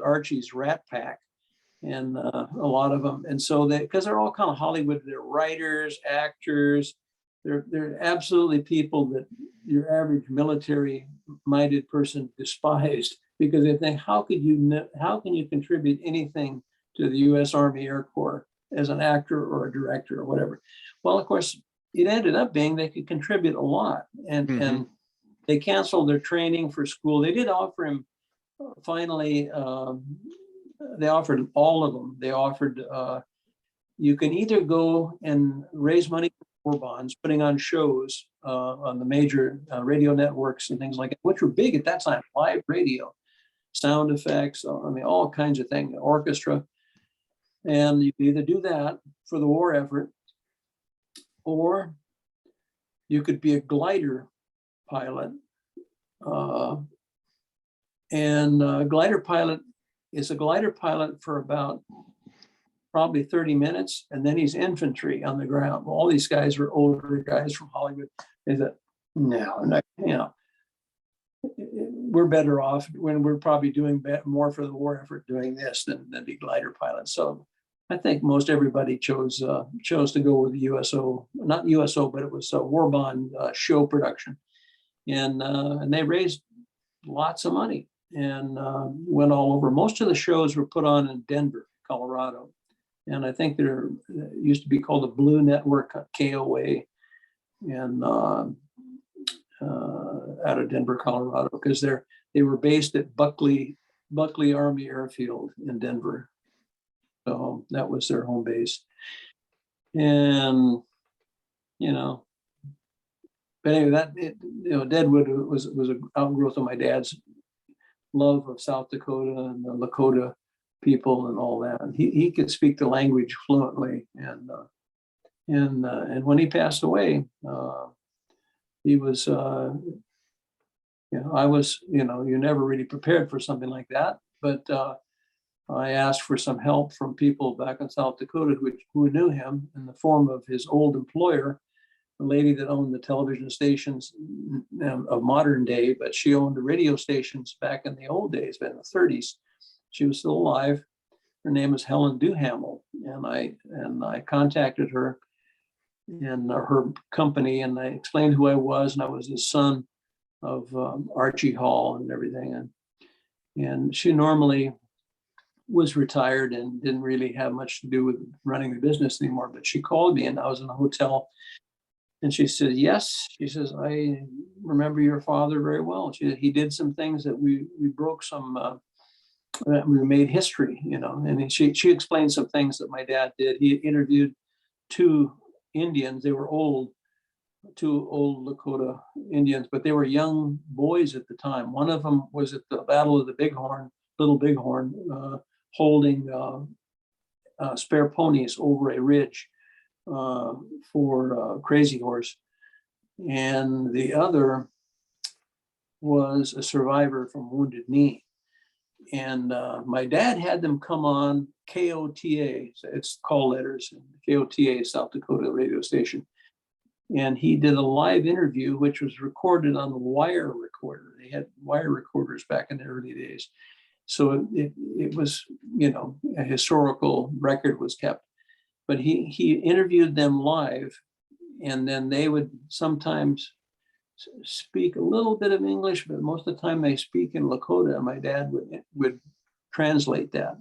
Archie's Rat Pack, and a lot of them. And so because they're all kind of Hollywood, they're writers, actors, they're absolutely people that your average military-minded person despised, because they think, how can you contribute anything to the U.S. Army Air Corps as an actor or a director or whatever? Well, of course, it ended up being they could contribute a lot, mm-hmm. and they canceled their training for school. They did offer him finally. They offered all of them. They offered you can either go and raise money for war bonds, putting on shows on the major radio networks and things like that, which were big at that time, live radio, sound effects, I mean, all kinds of things, orchestra. And you can either do that for the war effort, or you could be a glider pilot. Glider pilot is a glider pilot for about probably 30 minutes, and then he's infantry on the ground. Well, all these guys were older guys from Hollywood. They said, no, we're better off when we're probably doing more for the war effort doing this than be glider pilots. So I think most everybody chose to go with the USO, not USO, but it was a war bond show production, and they raised lots of money and went all over. Most of the shows were put on in Denver, Colorado. And I think there used to be called the Blue Network, KOA, and out of Denver, Colorado, because they were based at Buckley Army Airfield in Denver. So that was their home base. And but anyway, Deadwood was an outgrowth of my dad's love of South Dakota and the Lakota people and all that. He could speak the language fluently, and when he passed away, he was I was you're never really prepared for something like that, but I asked for some help from people back in South Dakota who knew him, in the form of his old employer, the lady that owned the television stations of modern day, but she owned the radio stations back in the old days, back in the 30s. She was still alive. Her name is Helen Duhamel, and I contacted her and her company, and I explained who I was, and I was the son of Archie Hall and everything, and she normally was retired and didn't really have much to do with running the business anymore. But she called me, and I was in a hotel, and she said, "Yes," she says, "I remember your father very well." He did some things that we broke some. We made history, and she explained some things that my dad did. He interviewed two Indians. They were old, two old Lakota Indians, but they were young boys at the time. One of them was at the Battle of the Bighorn, Little Bighorn, holding spare ponies over a ridge for Crazy Horse. And the other was a survivor from Wounded Knee. And my dad had them come on KOTA, so it's call letters, KOTA, South Dakota radio station. And he did a live interview, which was recorded on a wire recorder. They had wire recorders back in the early days. So it was, a historical record was kept. But he interviewed them live, and then they would sometimes speak a little bit of English, but most of the time they speak in Lakota. My dad would translate that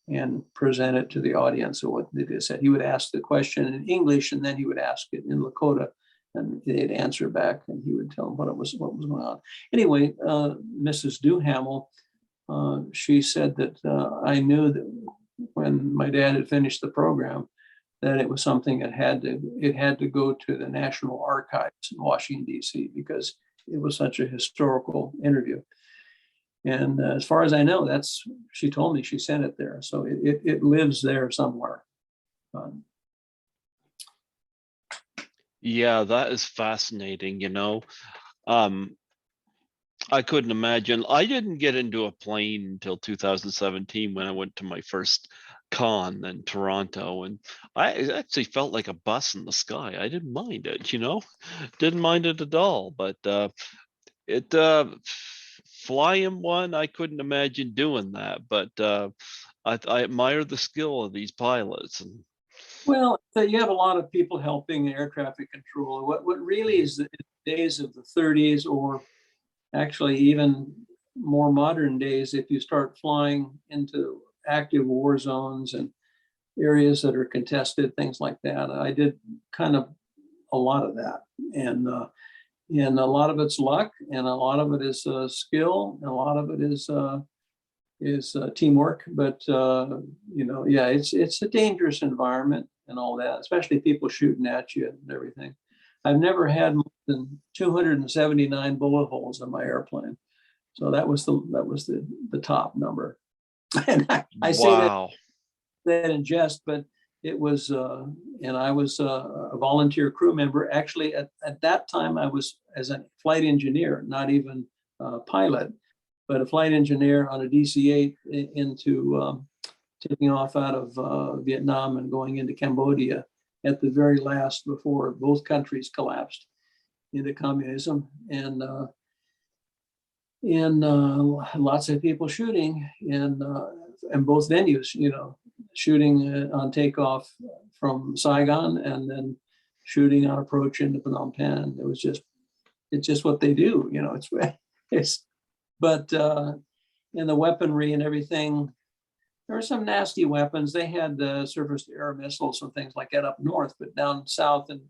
and present it to the audience. So what they said, he would ask the question in English, and then he would ask it in Lakota, and they'd answer back, and he would tell them what was going on. Anyway, Mrs. Duhamel, she said that I knew that when my dad had finished the program, that it was something that had to go to the National Archives in Washington, D.C., because it was such a historical interview. And as far as I know, she told me she sent it there. So it lives there somewhere. Yeah, that is fascinating, I couldn't imagine. I didn't get into a plane until 2017 when I went to my first con in Toronto, and I actually felt like a bus in the sky. I didn't mind it, didn't mind it at all. But it flying one, I couldn't imagine doing that. But I admire the skill of these pilots. And well, you have a lot of people helping air traffic control. What really is the days of the 30s, or actually even more modern days, if you start flying into active war zones and areas that are contested, things like that. I did kind of a lot of that. And a lot of it's luck, and a lot of it is skill, and a lot of it is teamwork. But yeah, it's a dangerous environment and all that, especially people shooting at you and everything. I've never had more than 279 bullet holes in my airplane, so that was the top number. And I say wow. that in jest, but it was, and I was a volunteer crew member. Actually, at that time, I was as a flight engineer, not even a pilot, but a flight engineer on a DC-8 into taking off out of Vietnam and going into Cambodia at the very last, before both countries collapsed into communism. And lots of people shooting in both venues, shooting on takeoff from Saigon, and then shooting on approach into Phnom Penh. It's just what they do, but in the weaponry and everything, there were some nasty weapons. They had surface-to-air missiles and things like that up north, but down south, and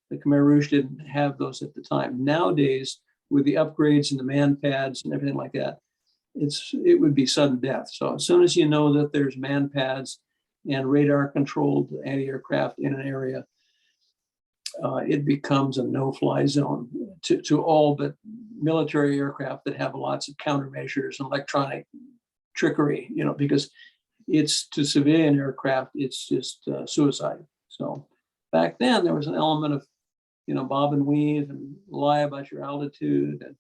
the Khmer Rouge didn't have those at the time. Nowadays, with the upgrades and the man pads and everything like that, it would be sudden death. So as soon as you know that there's man pads and radar-controlled anti-aircraft in an area, it becomes a no-fly zone to all but military aircraft that have lots of countermeasures and electronic trickery, because it's to civilian aircraft, it's just suicide. So back then there was an element of, bob and weave and lie about your altitude and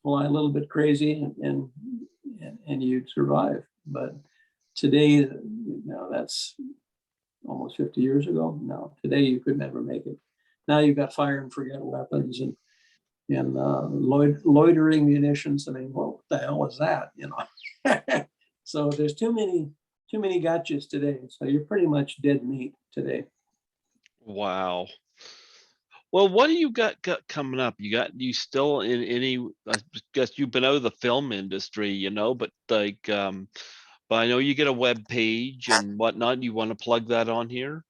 fly a little bit crazy, and you'd survive. But today, that's almost 50 years ago. No, today you could never make it. Now you've got fire and forget weapons and loitering munitions. I mean, what the hell is that? So there's too many gotchas today. So you're pretty much dead meat today. Wow. Well, what do you got coming up? You still in any? I guess you've been out of the film industry, but like, but I know you get a web page and whatnot. You want to plug that on here?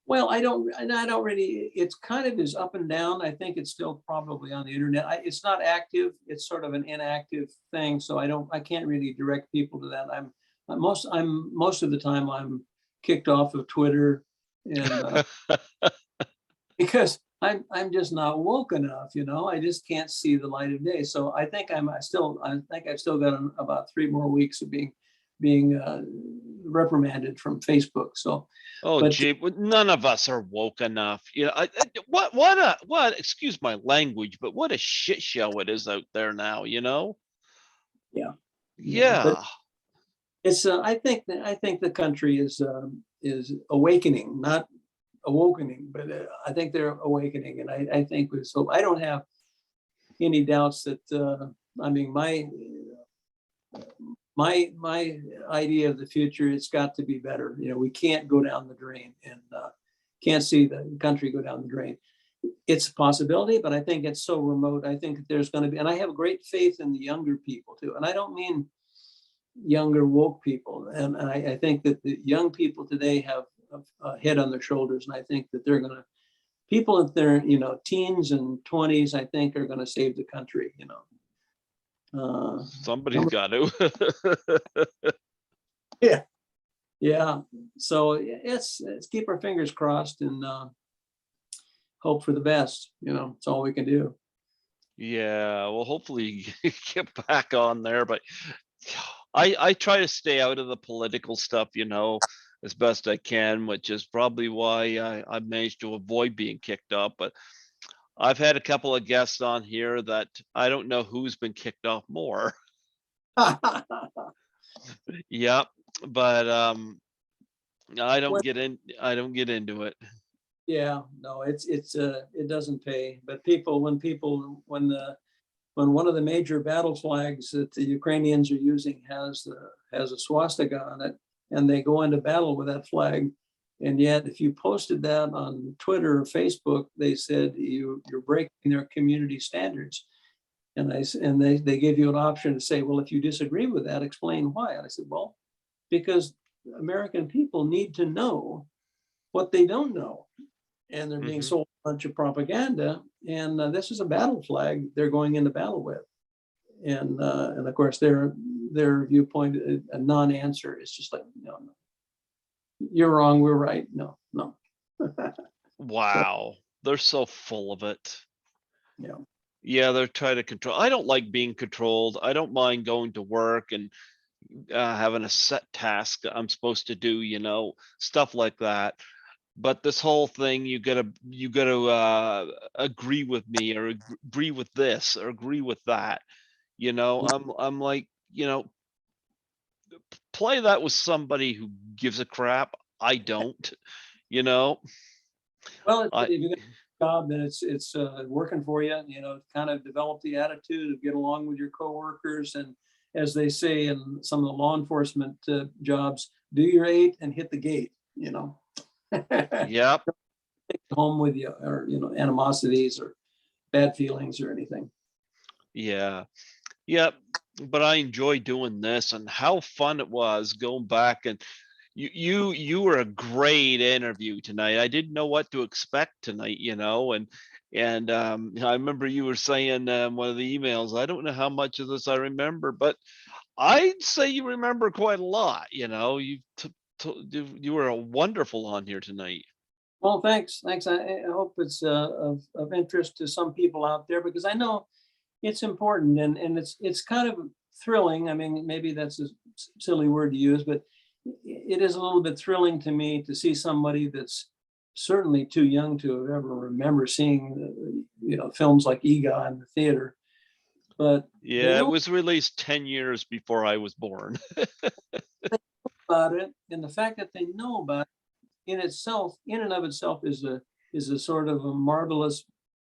Well, I don't really. It's kind of is up and down. I think it's still probably on the internet. It's not active. It's sort of an inactive thing. So I can't really direct people to that. Most of the time I'm kicked off of Twitter, and because I'm just not woke enough, you know. I just can't see the light of day. So I think I think I've still got about 3 more weeks of being reprimanded from Facebook. So, Oh, but gee, none of us are woke enough. You know, what? Excuse my language, but what a shit show it is out there now. You know? yeah, yeah. But Yeah. it's I think the country is awakening, not awakening, but I think they're awakening, and I think so. I don't have any doubts that I mean my idea of the future, it's got to be better. You know, we can't go down the drain, and can't see the country go down the drain. It's a possibility, but I think it's so remote. I think that there's going to be, and I have great faith in the younger people too. And I don't mean younger woke people. And I think that the young people today have a head on their shoulders, and I think that they're going to, people in their teens and 20s, I think, are going to save the country. Somebody's got to. Yeah, yeah. So let's keep our fingers crossed and hope for the best. It's all we can do. Yeah. Well, hopefully you get back on there, but I try to stay out of the political stuff, as best I can, which is probably why I managed to avoid being kicked off. But I've had a couple of guests on here that I don't know who's been kicked off more. Yep. But Well, I don't get into it. yeah, no, it doesn't pay. But when one of the major battle flags that the Ukrainians are using has a swastika on it, and they go into battle with that flag, and yet if you posted that on Twitter or Facebook, they said you're breaking their community standards. And they gave you an option to say, well, if you disagree with that, explain why. And I said, well, because American people need to know what they don't know, and they're being Hmm. sold a bunch of propaganda. And this is a battle flag they're going into battle with, and of course their viewpoint, a non-answer. It's just like, no, no, you're wrong, we're right. No, no. So Wow. They're so full of it. yeah, Yeah, they're trying to control. I don't like being controlled. I don't mind going to work and having a set task that I'm supposed to do, stuff like that. But this whole thing, you gotta agree with me, or agree with this, or agree with that. I'm like, play that with somebody who gives a crap. I don't, you know. well, I if you got a job and it's working for you, kind of develop the attitude of get along with your coworkers, and as they say in some of the law enforcement jobs, do your 8 and hit the gate. Yep. Home with you, or animosities or bad feelings or anything. Yeah. Yep. But I enjoy doing this, and how fun it was going back. And you were a great interview tonight. I didn't know what to expect tonight, and I remember you were saying one of the emails, I don't know how much of this I remember, but I'd say you remember quite a lot. You were wonderful on here tonight. Well, thanks. I hope it's of interest to some people out there, because I know it's important, and it's kind of thrilling. I mean, maybe that's a silly word to use, but it is a little bit thrilling to me to see somebody that's certainly too young to have ever remember seeing films like Eegah in the theater, but they Yeah, it know was released 10 years before I was born. about it, and the fact that they know about it in and of itself, is a sort of a marvelous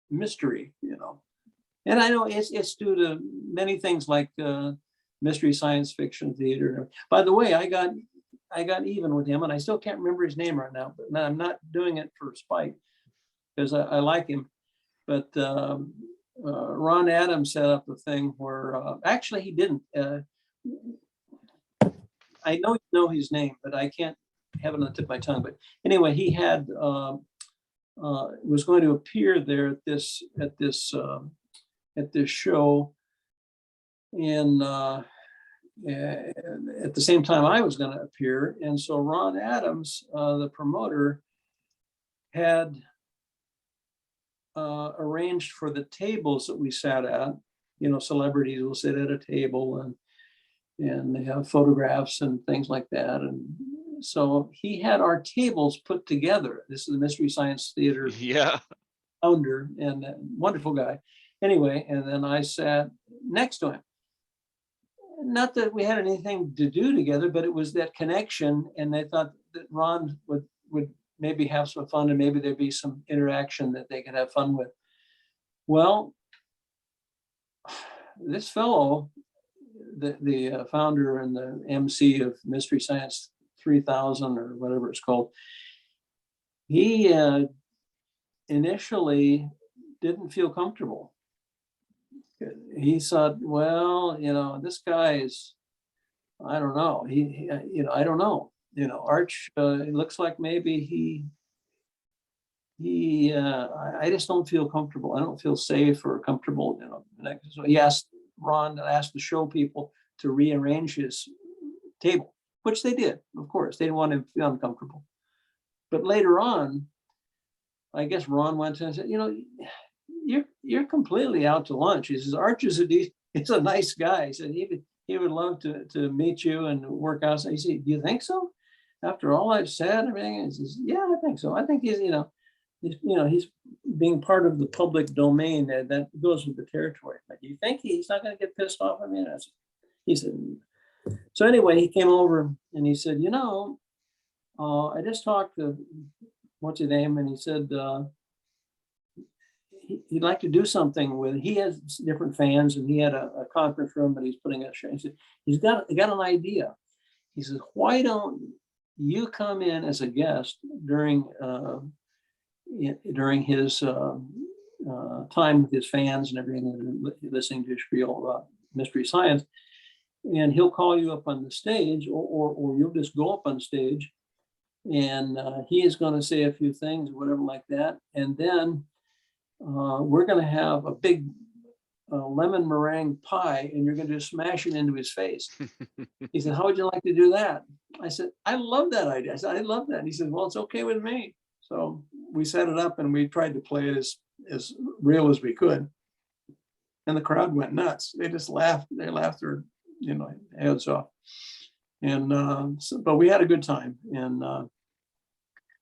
mystery. And I know it's due to many things like mystery science fiction theater. By the way, I got even with him, and I still can't remember his name right now. But I'm not doing it for spite, because I like him. But Ron Adams set up a thing where actually he didn't. I know his name, but I can't have it on the tip of my tongue. But anyway, he had was going to appear there at this show, and at the same time I was going to appear. And so Ron Adams, the promoter, had arranged for the tables that we sat at. You know, celebrities will sit at a table and they have photographs and things like that. And so he had our tables put together. This is the Mystery Science Theater Yeah. founder and a wonderful guy. Anyway, and then I sat next to him. Not that we had anything to do together, but it was that connection. And they thought that Ron would maybe have some fun and maybe there'd be some interaction that they could have fun with. Well, this fellow, the founder and the MC of Mystery Science 3000 or whatever it's called, he initially didn't feel comfortable. He thought, well, you know, this guy is, I don't know. I don't know. You know, Arch, it looks like maybe I just don't feel comfortable. I don't feel safe or comfortable. You know, so he asked Ron, asked the show people to rearrange his table, which they did. Of course, they didn't want him to feel uncomfortable. But later on, I guess Ron went to him and said, you know, you're completely out to lunch. He says, Arch is he's a nice guy. He said he would love to meet you and work out. So he said, do you think so? After all I've said, everything, he says, yeah, I think so. I think he's being part of the public domain that goes with the territory. But do you think he's not going to get pissed off? I mean, he said. So anyway, he came over and he said, you know, I just talked to what's his name, and he said he'd like to do something with. He has different fans, and he had a conference room that he's putting a show. He said he's got an idea. He says, why don't you come in as a guest during his time with his fans and everything, listening to his spiel about Mystery Science, and he'll call you up on the stage, or you'll just go up on stage, and he is going to say a few things, whatever like that, and then we're going to have a big lemon meringue pie, and you're going to just smash it into his face. He said, how would you like to do that? I said, I love that idea. I said, I love that. And he said, well, it's okay with me. So we set it up and we tried to play it as real as we could. And the crowd went nuts. They just laughed. They laughed their, heads off. And but we had a good time. And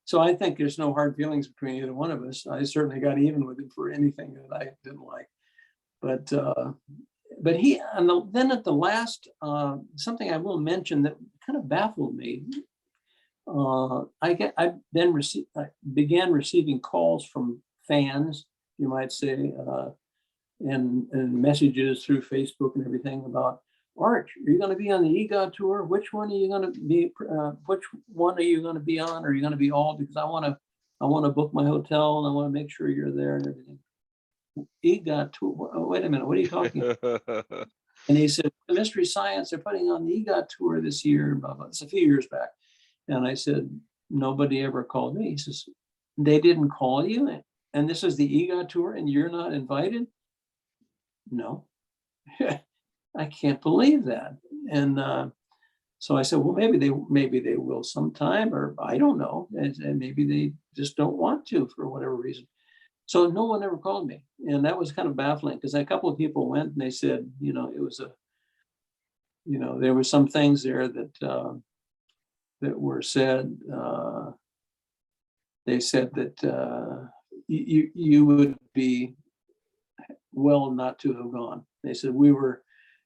so I think there's no hard feelings between either one of us. I certainly got even with him for anything that I didn't like. But he, then at the last, something I will mention that kind of baffled me. I began receiving calls from fans, you might say, and messages through Facebook and everything about, Arch, are you going to be on the Eegah tour? Which one are you going to be? Which one are you going to be on? Are you going to be all? Because I want to book my hotel and I want to make sure you're there and everything. Eegah tour. Oh, wait a minute. What are you talking about? And he said, the Mystery Science, they're putting on the Eegah tour this year. Blah, blah. It's a few years back. And I said, nobody ever called me. He says, they didn't call you? And this is the Eegah tour and you're not invited? No. I can't believe that. And so I said, well, maybe they will sometime, or I don't know. And maybe they just don't want to for whatever reason. So no one ever called me. And that was kind of baffling because a couple of people went and they said, it was there were some things there that were said. They said that you would be well not to have gone. They said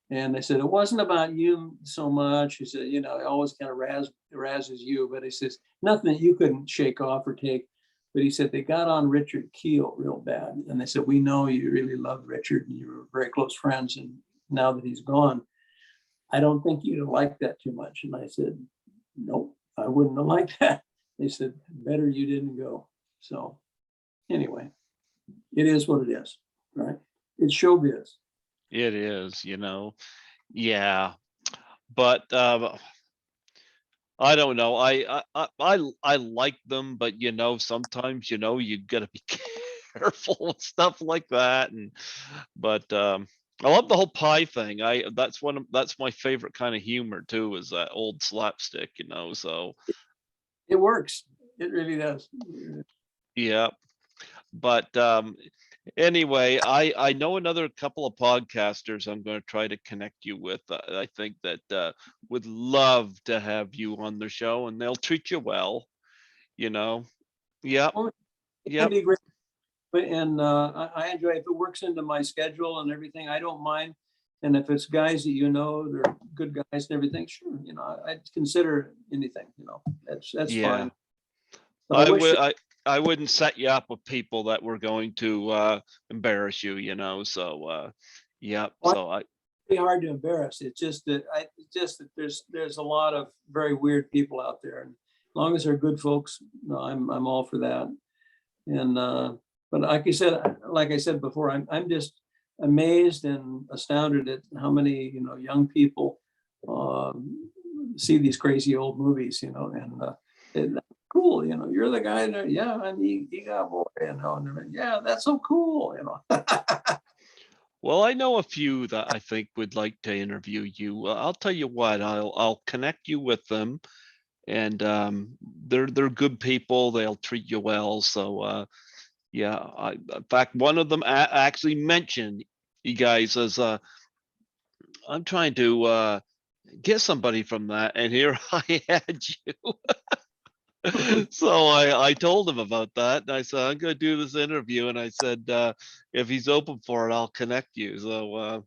and they said, it wasn't about you so much. He said, it always kind of razzes you, but he says, nothing that you couldn't shake off or take. But he said, they got on Richard Keel real bad. And they said, we know you really loved Richard and you were very close friends. And now that he's gone, I don't think you'd have liked that too much. And I said, nope, I wouldn't have liked that. They said, better you didn't go. So anyway, it is what it is, right? It's showbiz. It is, yeah. But I don't know. I like them, but sometimes you gotta be careful with stuff like that. But I love the whole pie thing. That's my favorite kind of humor too, is that old slapstick, so it works. It really does. yeah. But anyway, I know another couple of podcasters I'm going to try to connect you with. I think that would love to have you on the show, and they'll treat you well. You know. Yep. Well, it can Yep. be great, and I enjoy it. If it works into my schedule and everything, I don't mind. And if it's guys that you know, they're good guys and everything, sure, I'd consider anything. That's Yeah. fine. So I I wish would. I wouldn't set you up with people that were going to embarrass you. So yep. well, So I. it's hard to embarrass. It's just that there's a lot of very weird people out there, and as long as they're good folks, no, I'm all for that. And but like I said before, I'm just amazed and astounded at how many young people see these crazy old movies, and cool, you're the guy that, yeah, I'm Eegah boy, and yeah, that's so cool. Well, I know a few that I think would like to interview you. I'll tell you what. I'll connect you with them, and they're good people. They'll treat you well. So yeah. In fact, one of them actually mentioned you guys as I'm trying to get somebody from that, and here I had you. So I told him about that, and I said I'm going to do this interview, and I said if he's open for it, I'll connect you. So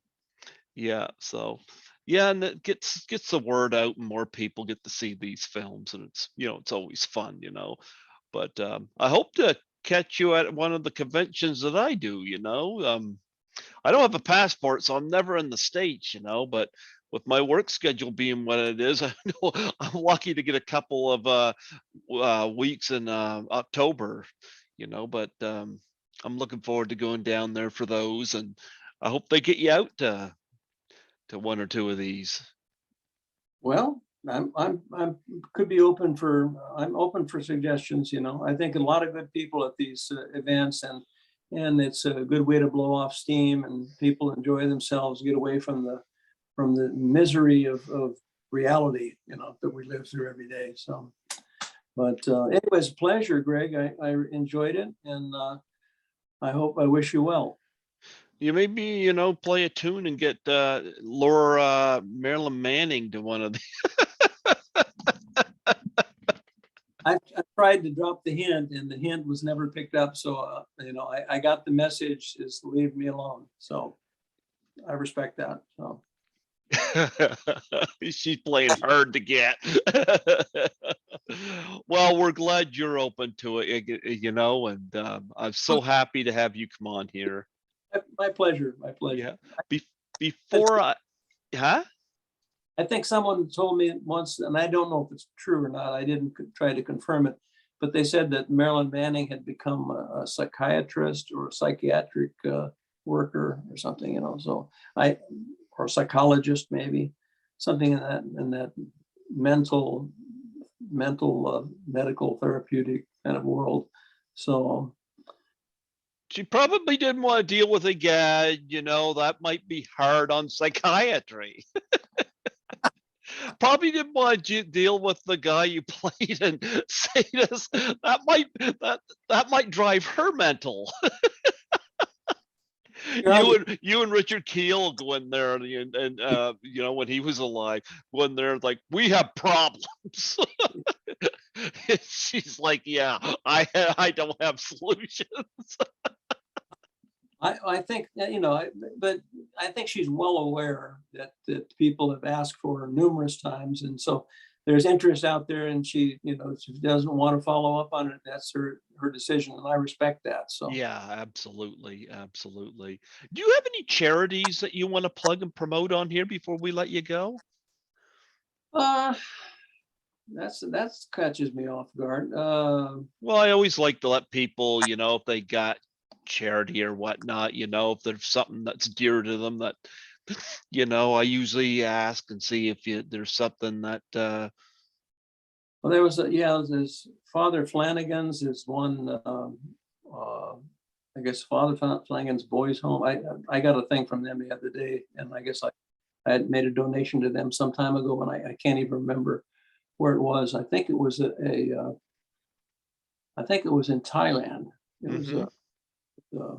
yeah, so yeah, and it gets the word out, and more people get to see these films, and it's always fun. But I hope to catch you at one of the conventions that I do. I don't have a passport, so I'm never in the States. But with my work schedule being what it is, I know I'm lucky to get a couple of weeks in October. But I'm looking forward to going down there for those, and I hope they get you out to one or two of these. Well, I'm could be open for I'm open for suggestions. I think a lot of good people at these events, and it's a good way to blow off steam, and people enjoy themselves, get away from the misery of reality, that we live through every day. So, but anyways, pleasure, Greg. I enjoyed it, and I wish you well. You maybe play a tune and get lure Marilyn Manning to one of the. I tried to drop the hint, and the hint was never picked up. So, I got the message is leave me alone. So I respect that. So, She's playing hard to get. Well, we're glad you're open to it, and I'm so happy to have you come on here. my pleasure. My pleasure. Yeah. Be- Before huh? I think someone told me once, and I don't know if it's true or not. I didn't try to confirm it, but they said that Marilyn Manning had become a psychiatrist or a psychiatric worker or something. So or a psychologist, maybe something in that mental medical therapeutic kind of world. So She probably didn't want to deal with a guy, that might be hard on psychiatry. Probably didn't want to deal with the guy you played in Sadist. That might drive her mental. You and Richard Keel go in there, and when he was alive, when they're like, we have problems. She's like, yeah, I don't have solutions. I think but I think she's well aware that people have asked for her numerous times, and so there's interest out there, and she doesn't want to follow up on it. That's her decision, and I respect that. So, Yeah, absolutely, absolutely. Do you have any charities that you want to plug and promote on here before we let you go? uh, that's catches me off guard. Well, I always like to let people, if they got charity or whatnot, if there's something that's dear to them that, I usually ask and see if there's something that, well, there was there's Father Flanagan's is one. Uh, I guess Father Flanagan's Boys Home. I got a thing from them the other day, and I guess I had made a donation to them some time ago, and I can't even remember where it was. I think it was I think it was in Thailand. It was, Hmm. uh,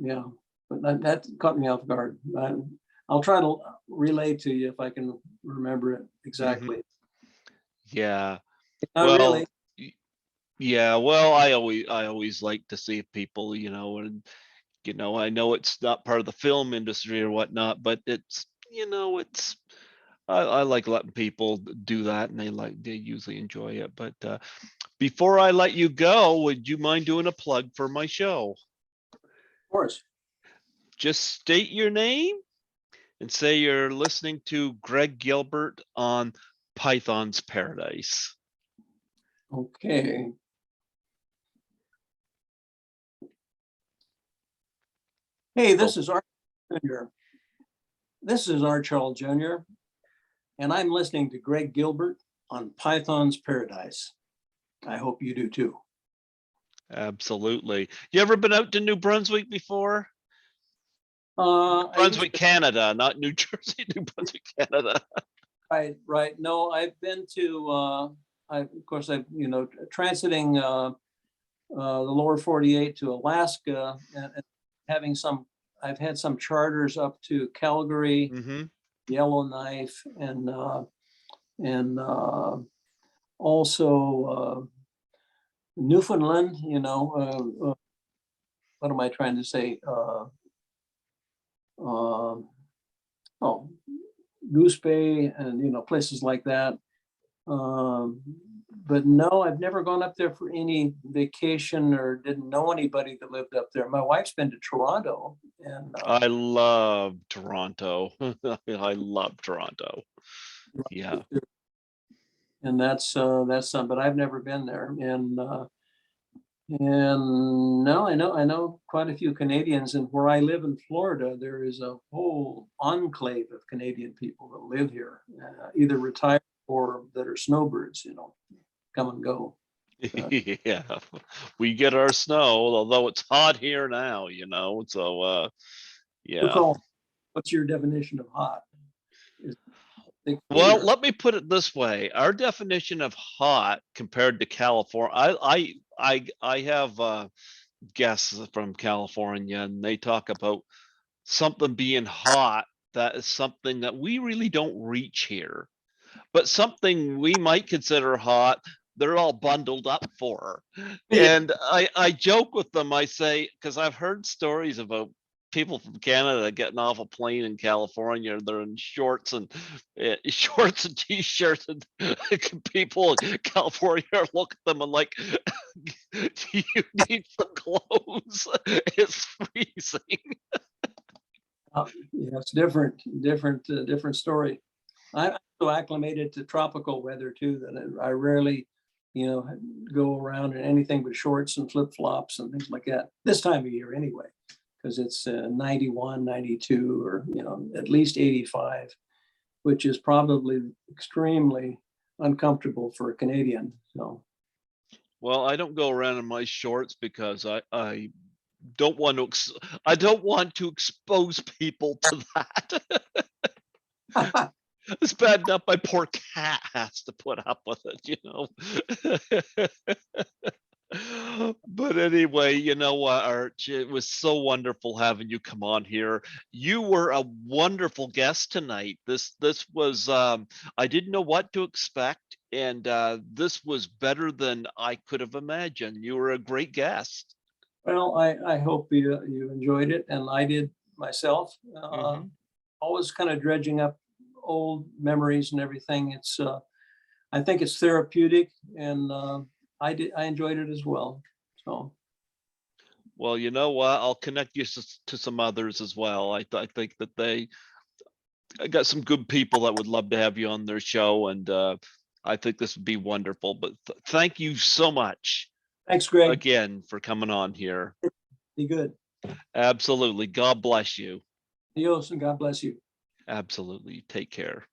yeah, but that caught me off guard. I'll try to relay to you if I can remember it Hmm. exactly. Yeah. Not Well, really. y- yeah. Well, I always like to see people, and I know it's not part of the film industry or whatnot, but it's I like letting people do that, and they usually enjoy it. But before I let you go, would you mind doing a plug for my show? Of course. Just state your name and say you're listening to Greg Gilbert on Python's Paradise. Okay. Hey, So, this is Art Jr. This is Art Charles Jr., and I'm listening to Greg Gilbert on Python's Paradise. I hope you do too. absolutely. You ever been out to New Brunswick before? I used Brunswick, Canada, not New Jersey, New Brunswick, Canada. right. No, I've been to, of course, I've, transiting the lower 48 to Alaska and having I've had some charters up to Calgary, Hmm. Yellowknife, and also Newfoundland, what am I trying to say? Uh, oh, Goose Bay and, places like that. Um, but no, I've never gone up there for any vacation or didn't know anybody that lived up there. My wife's been to Toronto and I love Toronto. I love Toronto. Yeah. that's some, but I've never been there. And no, I know quite a few Canadians, and where I live in Florida, there is a whole enclave of Canadian people that live here, either retired or that are snowbirds, come and go. Uh, Yeah. We get our snow, although it's hot here now, so we yeah. call, what's your definition of hot? Is it 60 Well, or let me put it this way. Our definition of hot compared to California, I have guests from California, and they talk about something being hot. That is something that we really don't reach here. But something we might consider hot, they're all bundled up for. yeah, And I joke with them. I say, because I've heard stories about people from Canada getting off a plane in California. They're in shorts and shorts and t-shirts, and people in California look at them and like, do you need some clothes? It's freezing. it's different story. I'm so acclimated to tropical weather too that I rarely, go around in anything but shorts and flip flops and things like that. This time of year, anyway, because it's 91, 92, or at least 85, which is probably extremely uncomfortable for a Canadian. So Well, I don't go around in my shorts because I don't want to I don't want to expose people to that. It's bad enough my poor cat has to put up with it. But anyway, you know what, Arch? It was so wonderful having you come on here. You were a wonderful guest tonight. This was I didn't know what to expect, and this was better than I could have imagined. You were a great guest. well, I hope you enjoyed it, and I did myself. Hmm. Always kind of dredging up old memories and everything. I think it's therapeutic, and I enjoyed it as well. So Well, you know what? I'll connect you to some others as well. I think that I got some good people that would love to have you on their show, and I think this would be wonderful. But thank you so much thanks, Greg. again for coming on here. Be good. Absolutely. God bless you. Adios, and God bless you. Absolutely. Take care.